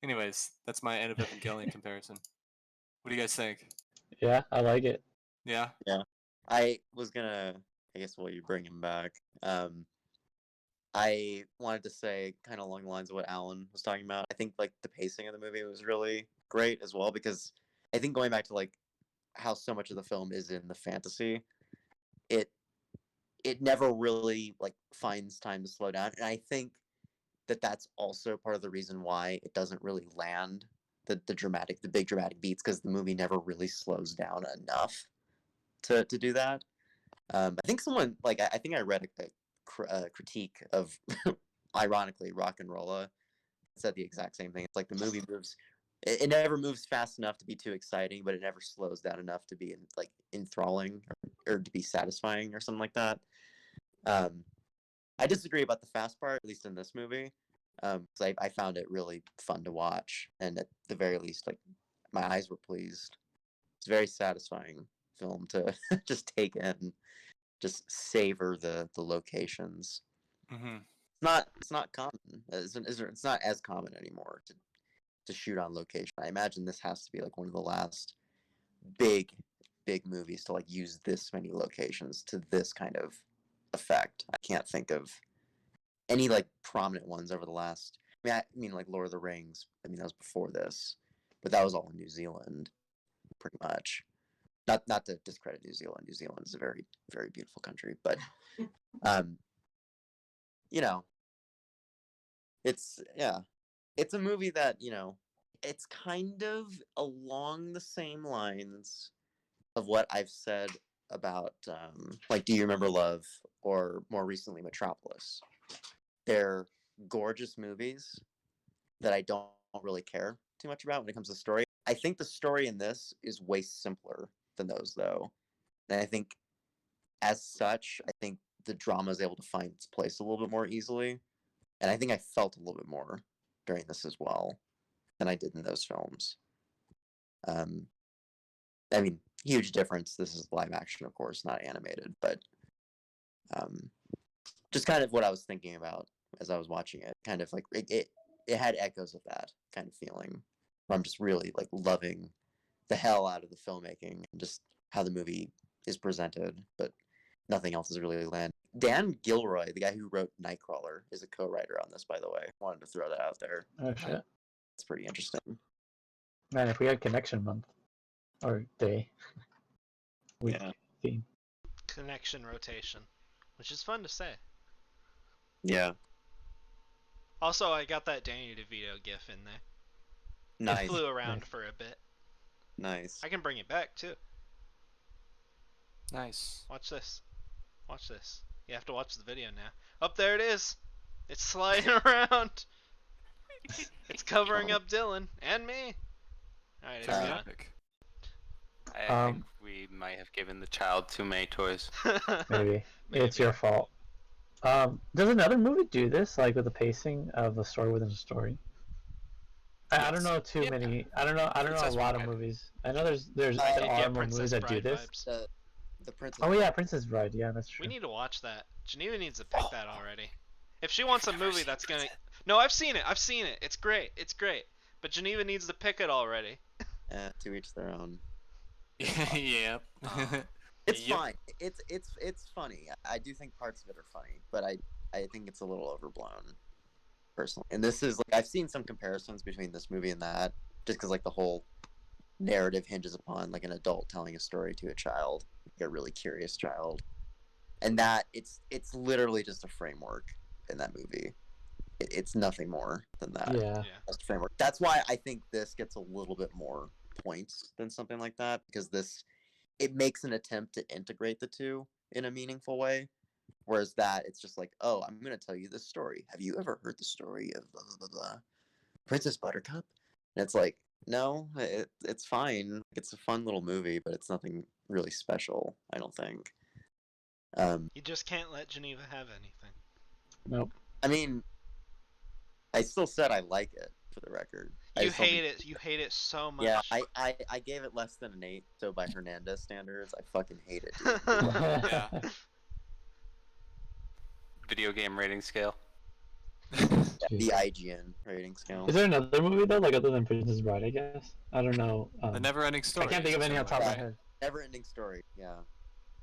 Anyways, that's my end of Evangelion comparison. What do you guys think? Yeah, I like it. Yeah. I was gonna, I guess, while you bring him back, I wanted to say kind of along the lines of what Alan was talking about. I think like the pacing of the movie was really great as well, because I think going back to like how so much of the film is in the fantasy, it never really like finds time to slow down, and I think that that's also part of the reason why it doesn't really land the big dramatic beats, because the movie never really slows down enough to do that. I think someone like I think I read a critique of ironically Rock and Rolla said the exact same thing. It's like the movie moves, it never moves fast enough to be too exciting, but it never slows down enough to be like enthralling or to be satisfying or something like that. I disagree about the fast part, at least in this movie, because I found it really fun to watch, and at the very least, like my eyes were pleased. It's a very satisfying film to just take in, just savor the locations. Mm-hmm. It's not common. It's not as common anymore to shoot on location. I imagine this has to be like one of the last big movies to like use this many locations to this kind of effect. I can't think of any like prominent ones over the last. I mean like Lord of the Rings. I mean that was before this, but that was all in New Zealand, pretty much. Not to discredit New Zealand. New Zealand is a very, very beautiful country, but you know, it's a movie that, it's kind of along the same lines of what I've said about like Do You Remember Love or more recently Metropolis. They're gorgeous movies that I don't really care too much about when it comes to story. I think the story in this is way simpler than those, though. And I think, as such, I think the drama is able to find its place a little bit more easily. And I think I felt a little bit more during this as well than I did in those films. I mean, huge difference. This is live action, of course, not animated, but just kind of what I was thinking about as I was watching it. Kind of like it had echoes of that kind of feeling. Where I'm just really like loving the hell out of the filmmaking and just how the movie is presented, but nothing else is really landed. Dan Gilroy, the guy who wrote Nightcrawler, is a co-writer on this, by the way. Wanted to throw that out there. Oh shit. It's pretty interesting. Man, if we had Connection Month or day, week Yeah. theme. Connection rotation, which is fun to say. Yeah. Also, I got that Danny DeVito gif in there. Nice. It flew around Nice. for a bit. Nice. I can bring it back too. Nice. Watch this. Watch this. You have to watch the video now. Up there it is. It's sliding around. It's covering up Dylan and me. Alright, it's Uh, gone. Epic. I think we might have given the child too many toys. Maybe. It's your fault. Does another movie do this, like with the pacing of a story within a story? I don't Yes. know too Yeah. many. I don't know a Princess lot of Bride. movies. I know there's I did there get are more Princess movies that do Bride this. vibes. The Princess. Oh yeah, Princess Bride. Yeah, that's true. We need to watch that. Geneva needs to pick that already. If she wants a I've never movie seen that's gonna... Princess. No, I've seen it. I've seen it. It's great. It's great. But Geneva needs to pick it already. To each their own. Yeah. It's Yep. fine. It's funny. I do think parts of it are funny, but I think it's a little overblown, personally. And this is like I've seen some comparisons between this movie and that, just because like the whole narrative hinges upon like an adult telling a story to a child, like a really curious child, and that it's literally just a framework in that movie. It's nothing more than that. Yeah. Just a framework. That's why I think this gets a little bit more points than something like that, because it makes an attempt to integrate the two in a meaningful way. Whereas that, it's just like, oh, I'm going to tell you this story. Have you ever heard the story of blah, blah, blah, blah, Princess Buttercup? And it's like, no, it's fine. It's a fun little movie, but it's nothing really special, I don't think. You just can't let Geneva have anything. Nope. I mean, I still said I like it, for the record. You hate it. You hate it so much. Yeah, I gave it less than an 8, so by Hernandez standards, I fucking hate it. Yeah. Video game rating scale. The IGN rating scale. Is there another movie though, like other than Princess Bride? I guess. I don't know. The Never-Ending I Story. can't think of is any on the top of one, my right? head. Never-ending story. Yeah.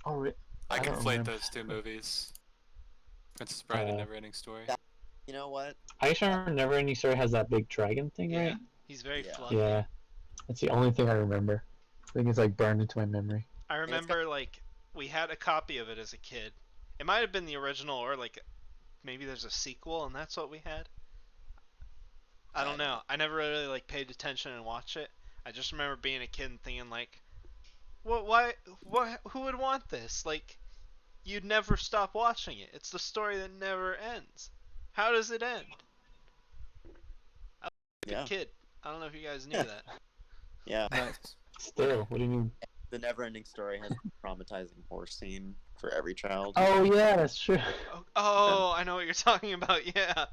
Oh, I I don't conflate remember. those two movies. Princess Bride and Uh, Never-Ending Story. that- You know what? I just remember Neverending Story has that big dragon thing, Yeah. right? He's very Yeah. fluffy. Yeah. That's the only thing I remember. I think it's like burned into my memory. I remember like we had a copy of it as a kid. It might have been the original or like maybe there's a sequel and that's what we had. I don't know. I never really like paid attention and watched it. I just remember being a kid and thinking like, why, who would want this? Like, you'd never stop watching it. It's the story that never ends. How does it end? I was a Yeah. kid. I don't know if you guys knew that. Yeah. Nice. Still, what do you mean? The never-ending story has a traumatizing horse scene for every child. Oh yeah, that's true. Oh, I know what you're talking about. Yeah.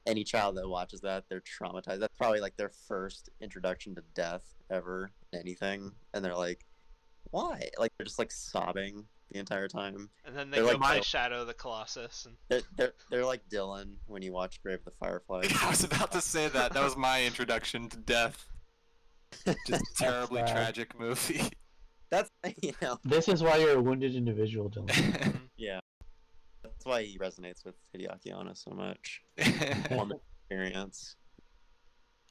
Any child that watches that, they're traumatized. That's probably like their first introduction to death ever in anything, and they're like, "Why?" Like they're just like sobbing the entire time. And then they They're go like play Dylan. Shadow of the Colossus. And They're like Dylan when you watch Grave of the Fireflies. I was about to say that. That was my introduction to death. Just terribly sad. tragic movie. That's This is why you're a wounded individual, Dylan. yeah. That's why he resonates with Hideaki Anno so much. Woman experience.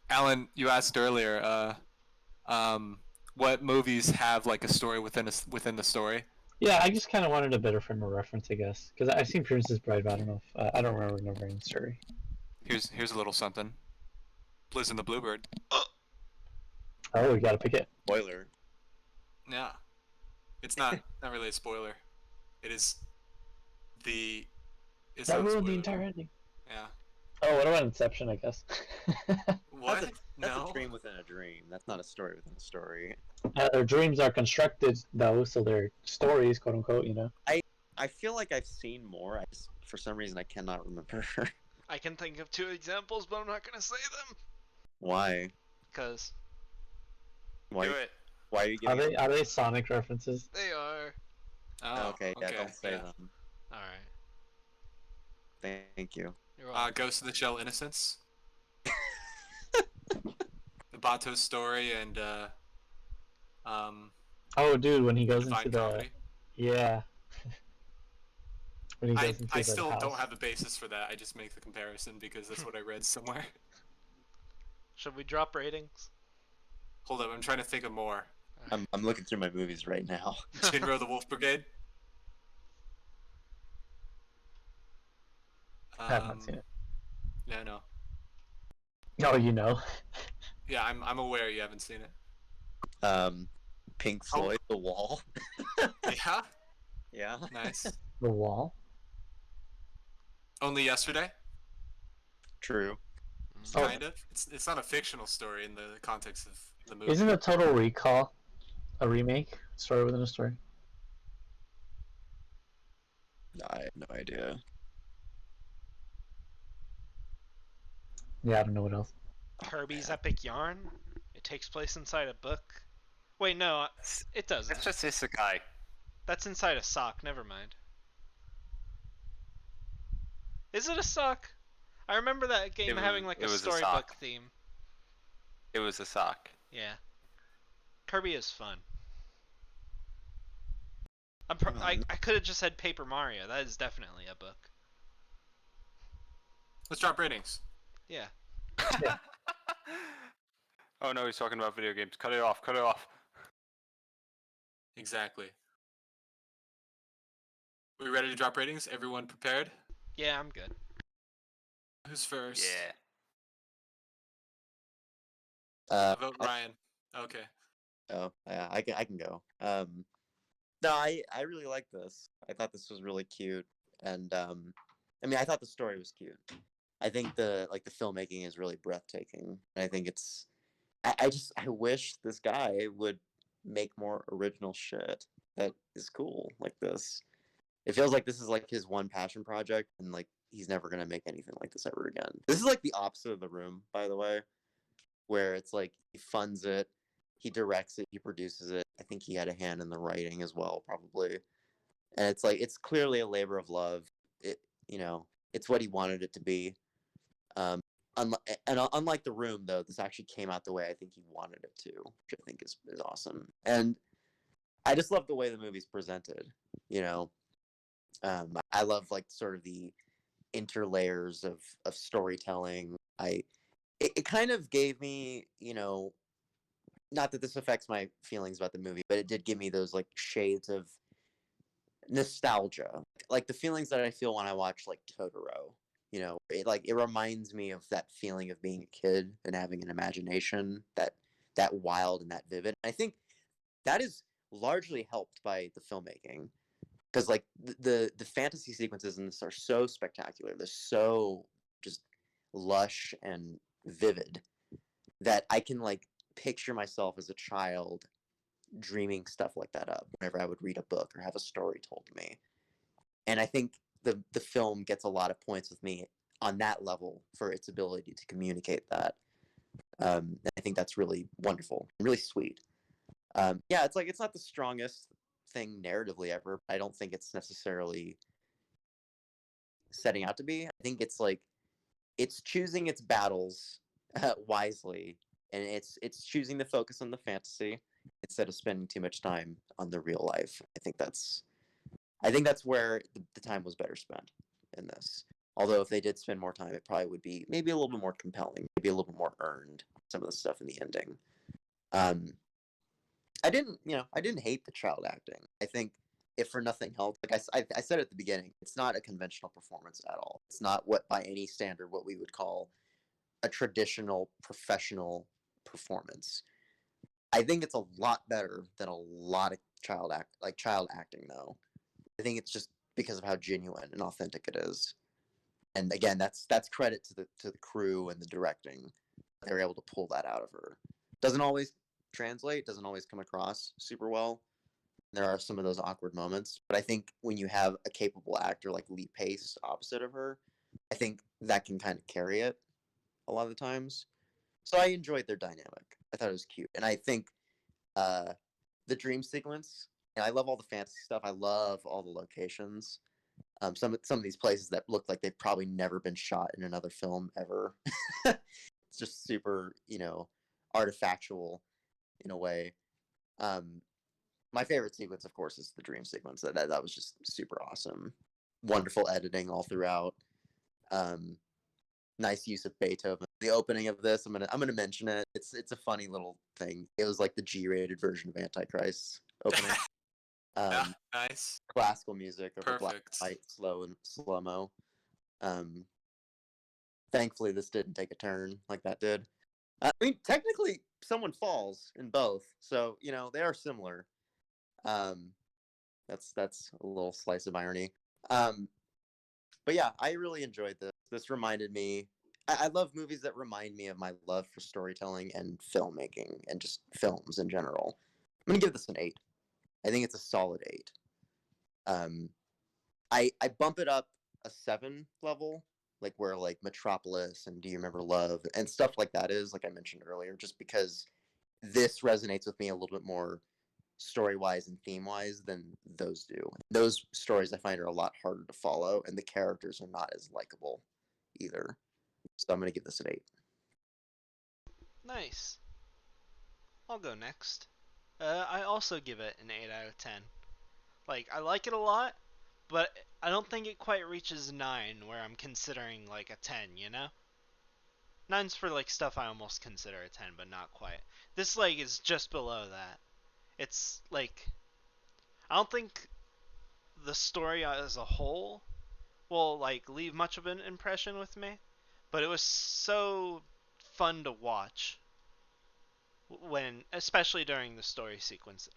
Alan, you asked earlier, what movies have like a story within within the story. Yeah, I just kind of wanted a better frame of reference, I guess, because I've seen Princess Bride, but I don't know if I don't remember Neverending Story. Here's a little something. Liz and the Bluebird. Oh, we gotta pick it. Spoiler. Yeah, it's not really a spoiler. It is the. It's That not a ruined the spoiler. entire ending. Yeah. Oh, what about Inception? I guess. What? That's No. a dream within a dream. That's not a story within a story. Their dreams are constructed though, so they're stories, quote unquote. You know. I feel like I've seen more. I just, for some reason, I cannot remember. I can think of 2 examples, but I'm not gonna say them Why? because Why? Do it. Why are you Are giving? they Sonic references? they are. Oh, Okay, yeah, don't say yeah. them. All right. Thank you. You're welcome. Ghost in the Shell Innocence. The Bato story and Oh, dude, when he goes Divine into the Comedy. yeah. When he I goes into I the still house. don't have a basis for that. I just make the comparison because that's what I read somewhere. Should we drop ratings? Hold up, I'm trying to think of more. I'm looking through my movies right now. Shinro the Wolf Brigade. I have not seen it. Yeah, no. Oh, you know. Yeah, I'm aware you haven't seen it. Pink Oh. Floyd, The Wall. Yeah, Yeah. nice. The Wall. Only yesterday, True. Oh. kind of. It's not a fictional story in the context of the movie. Isn't a Total Recall a remake? Story within a story. I have no idea. Yeah, I don't know what else. Kirby's Epic Yarn. It takes place inside a book. Wait, no, it doesn't. It's just isekai. That's inside a sock. Never mind. Is it a sock? I remember that game having like it a was a storybook sock. theme. It was a sock. Yeah. Kirby is fun. I could have just said Paper Mario. That is definitely a book. Let's drop ratings. Yeah. Oh no, he's talking about video games. Cut it off. Cut it off. Exactly. We ready to drop ratings? Everyone prepared? Yeah, I'm good. Who's first? Yeah. Vote Ryan. Okay. Oh, yeah, I can go. No, I really like this. I thought this was really cute, and I mean, I thought the story was cute. I think the filmmaking is really breathtaking. And I think it's, I wish this guy would make more original shit that is cool like this. It feels like this is like his one passion project, and like he's never gonna make anything like this ever again. This is like the opposite of The Room, by the way, where it's like he funds it, he directs it, he produces it. I think he had a hand in the writing as well, probably. And it's like it's clearly a labor of love. It it's what he wanted it to be. Unlike The Room, though, this actually came out the way I think he wanted it to, which I think is awesome. And I just love the way the movie's presented. I love like sort of the interlayers of storytelling. It kind of gave me, not that this affects my feelings about the movie, but it did give me those like shades of nostalgia, like the feelings that I feel when I watch like Totoro. It reminds me of that feeling of being a kid and having an imagination that wild and that vivid. And I think that is largely helped by the filmmaking, because like the fantasy sequences in this are so spectacular. They're so just lush and vivid that I can like picture myself as a child dreaming stuff like that up whenever I would read a book or have a story told to me. And I think the film gets a lot of points with me on that level for its ability to communicate that. And I think that's really wonderful, really sweet. Yeah, it's like it's not the strongest thing narratively ever. I don't think it's necessarily setting out to be. I think it's like it's choosing its battles wisely, and it's choosing to focus on the fantasy instead of spending too much time on the real life. I think that's where the time was better spent in this. Although if they did spend more time, it probably would be maybe a little bit more compelling, maybe a little bit more earned, some of the stuff in the ending. I didn't hate the child acting. I think if for nothing else, like I said at the beginning, it's not a conventional performance at all. It's not what by any standard what we would call a traditional professional performance. I think it's a lot better than a lot of child acting though. I think it's just because of how genuine and authentic it is. And again, that's credit to the crew and the directing. They were able to pull that out of her. Doesn't always translate, doesn't always come across super well. There are some of those awkward moments, but I think when you have a capable actor like Lee Pace opposite of her, I think that can kind of carry it a lot of the times. So I enjoyed their dynamic. I thought it was cute, and I think uh, the dream sequence. And I love all the fantasy stuff. I love all the locations. Some of these places that look like they've probably never been shot in another film ever. It's just super, artifactual in a way. Um, my favorite sequence, of course, is the dream sequence. That was just super awesome. Wonderful editing all throughout. Um, nice use of Beethoven. The opening of this, I'm gonna mention it. It's a funny little thing. It was like the G-rated version of Antichrist opening. Yeah, nice. Classical music over black Perfect. and white, slow mo. Um, thankfully, this didn't take a turn like that did. I mean, technically, someone falls in both, so they are similar. Um, that's a little slice of irony. But yeah, I really enjoyed this. This reminded me. I love movies that remind me of my love for storytelling and filmmaking and just films in general. I'm gonna give this an 8. I think it's a solid 8. Um, I bump it up a 7 level, like where like Metropolis and Do You Remember Love and stuff like that is, like I mentioned earlier, just because this resonates with me a little bit more story wise and theme wise than those do. Those stories I find are a lot harder to follow, and the characters are not as likable either. So I'm gonna give this an 8. Nice. I'll go next. I also give it an 8 out of 10. Like, I like it a lot, but I don't think it quite reaches 9 where I'm considering like a 10, you know? 9's for like stuff I almost consider a 10, but not quite. This like is just below that. It's like I don't think the story as a whole will like leave much of an impression with me, but it was so fun to watch when, especially during the story sequence.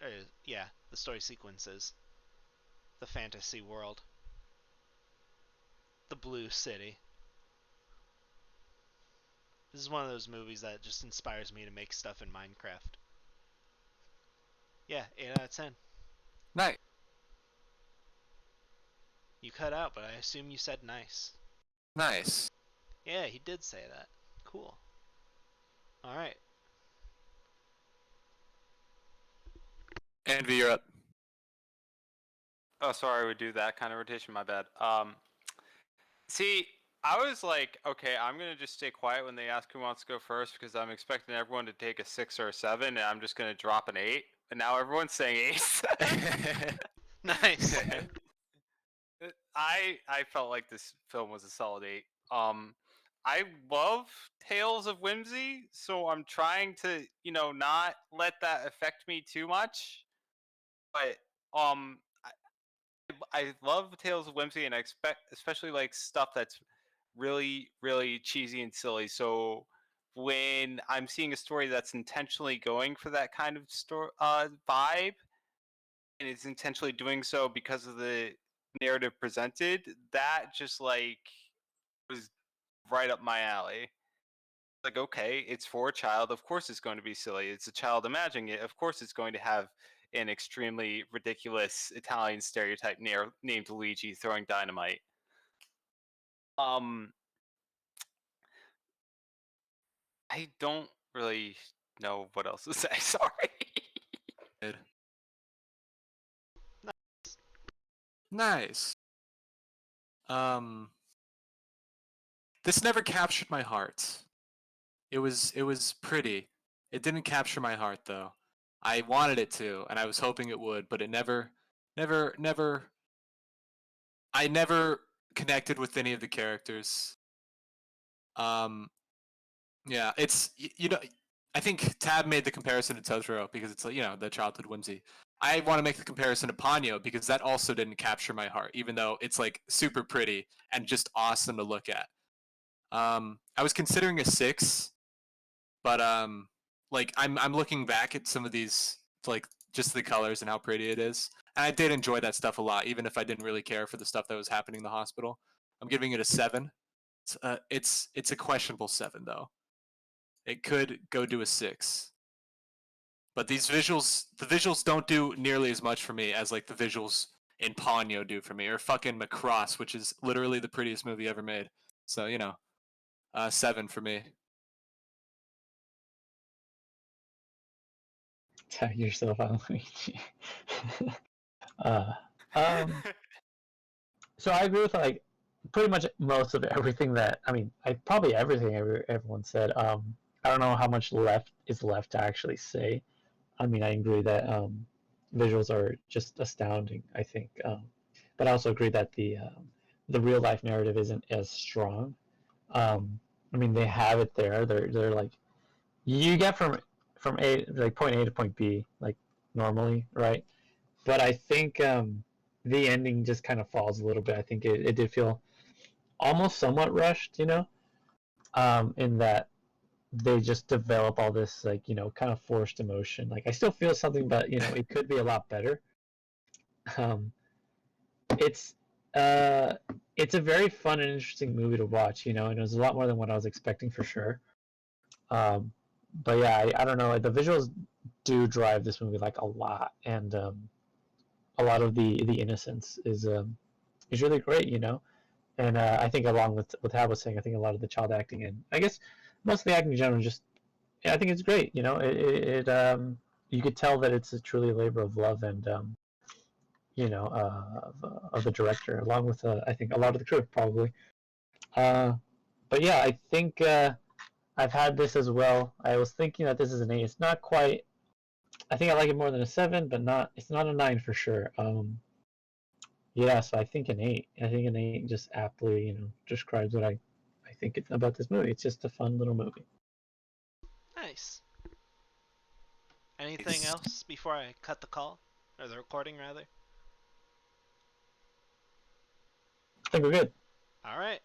Yeah, the story sequences, the fantasy world, the blue city. This is one of those movies that just inspires me to make stuff in Minecraft. Yeah, 8 out of 10. Nice. You cut out, but I assume you said nice. Nice. Yeah, he did say that. Cool. Alright. Envy, you're up. Oh, sorry, we do that kind of rotation. My bad. See, I was like, okay, I'm gonna just stay quiet when they ask who wants to go first because I'm expecting everyone to take a 6 or a 7, and I'm just gonna drop an 8. And now everyone's saying 8. Nice. I felt like this film was a solid 8. I love Tales of Whimsy, so I'm trying to, not let that affect me too much. But I love Tales of Whimsy, and I expect, especially like stuff that's really, really cheesy and silly. So when I'm seeing a story that's intentionally going for that kind of story vibe, and it's intentionally doing so because of the narrative presented, that just like was right up my alley. Like, okay, it's for a child. Of course, it's going to be silly. It's a child imagining it. Of course, it's going to have an extremely ridiculous Italian stereotype named Luigi throwing dynamite. Um, I don't really know what else to say. Sorry. Good. Nice. This never captured my heart. It was pretty. It didn't capture my heart though. I wanted it to, and I was hoping it would, but it never. I never connected with any of the characters. Yeah, it's you know, I think Tab made the comparison to Totoro because it's like, the childhood whimsy. I want to make the comparison to Ponyo because that also didn't capture my heart, even though it's like super pretty and just awesome to look at. I was considering a 6, but like I'm looking back at some of these, like just the colors and how pretty it is, and I did enjoy that stuff a lot, even if I didn't really care for the stuff that was happening in the hospital. I'm giving it a 7. It's a questionable 7 though. It could go to a 6. But the visuals don't do nearly as much for me as like the visuals in Ponyo do for me, or fucking Macross, which is literally the prettiest movie ever made. So 7 for me. Tag yourself on Luigi. uh, um, so I agree with like pretty much most of everything that probably everything everyone said. I don't know how much left is left to actually say. I mean, I agree that visuals are just astounding. I think, but I also agree that the real life narrative isn't as strong. I mean, they have it there. They're like you get from A, like point A to point B, like normally, right? But I think the ending just kind of falls a little bit. I think it did feel almost somewhat rushed, in that they just develop all this like kind of forced emotion. Like I still feel something, but it could be a lot better. Um, it's uh, it's a very fun and interesting movie to watch, and it was a lot more than what I was expecting for sure. Um, but yeah, I don't know. Like, the visuals do drive this movie like a lot, and a lot of the innocence is really great, And I think along with what Hal was saying, I think a lot of the child acting and I guess most of the acting in general just I think it's great. You could tell that it's truly a labor of love and of the director along with I think a lot of the crew probably. But yeah, I think I've had this as well. I was thinking that this is an 8. It's not quite. I think I like it more than a 7, but not. It's not a 9 for sure. Yeah, so I think an 8. I think an 8 just aptly, describes what I think about this movie. It's just a fun little movie. Nice. Anything else before I cut the call? Or the recording, rather? I think we're good. Alright.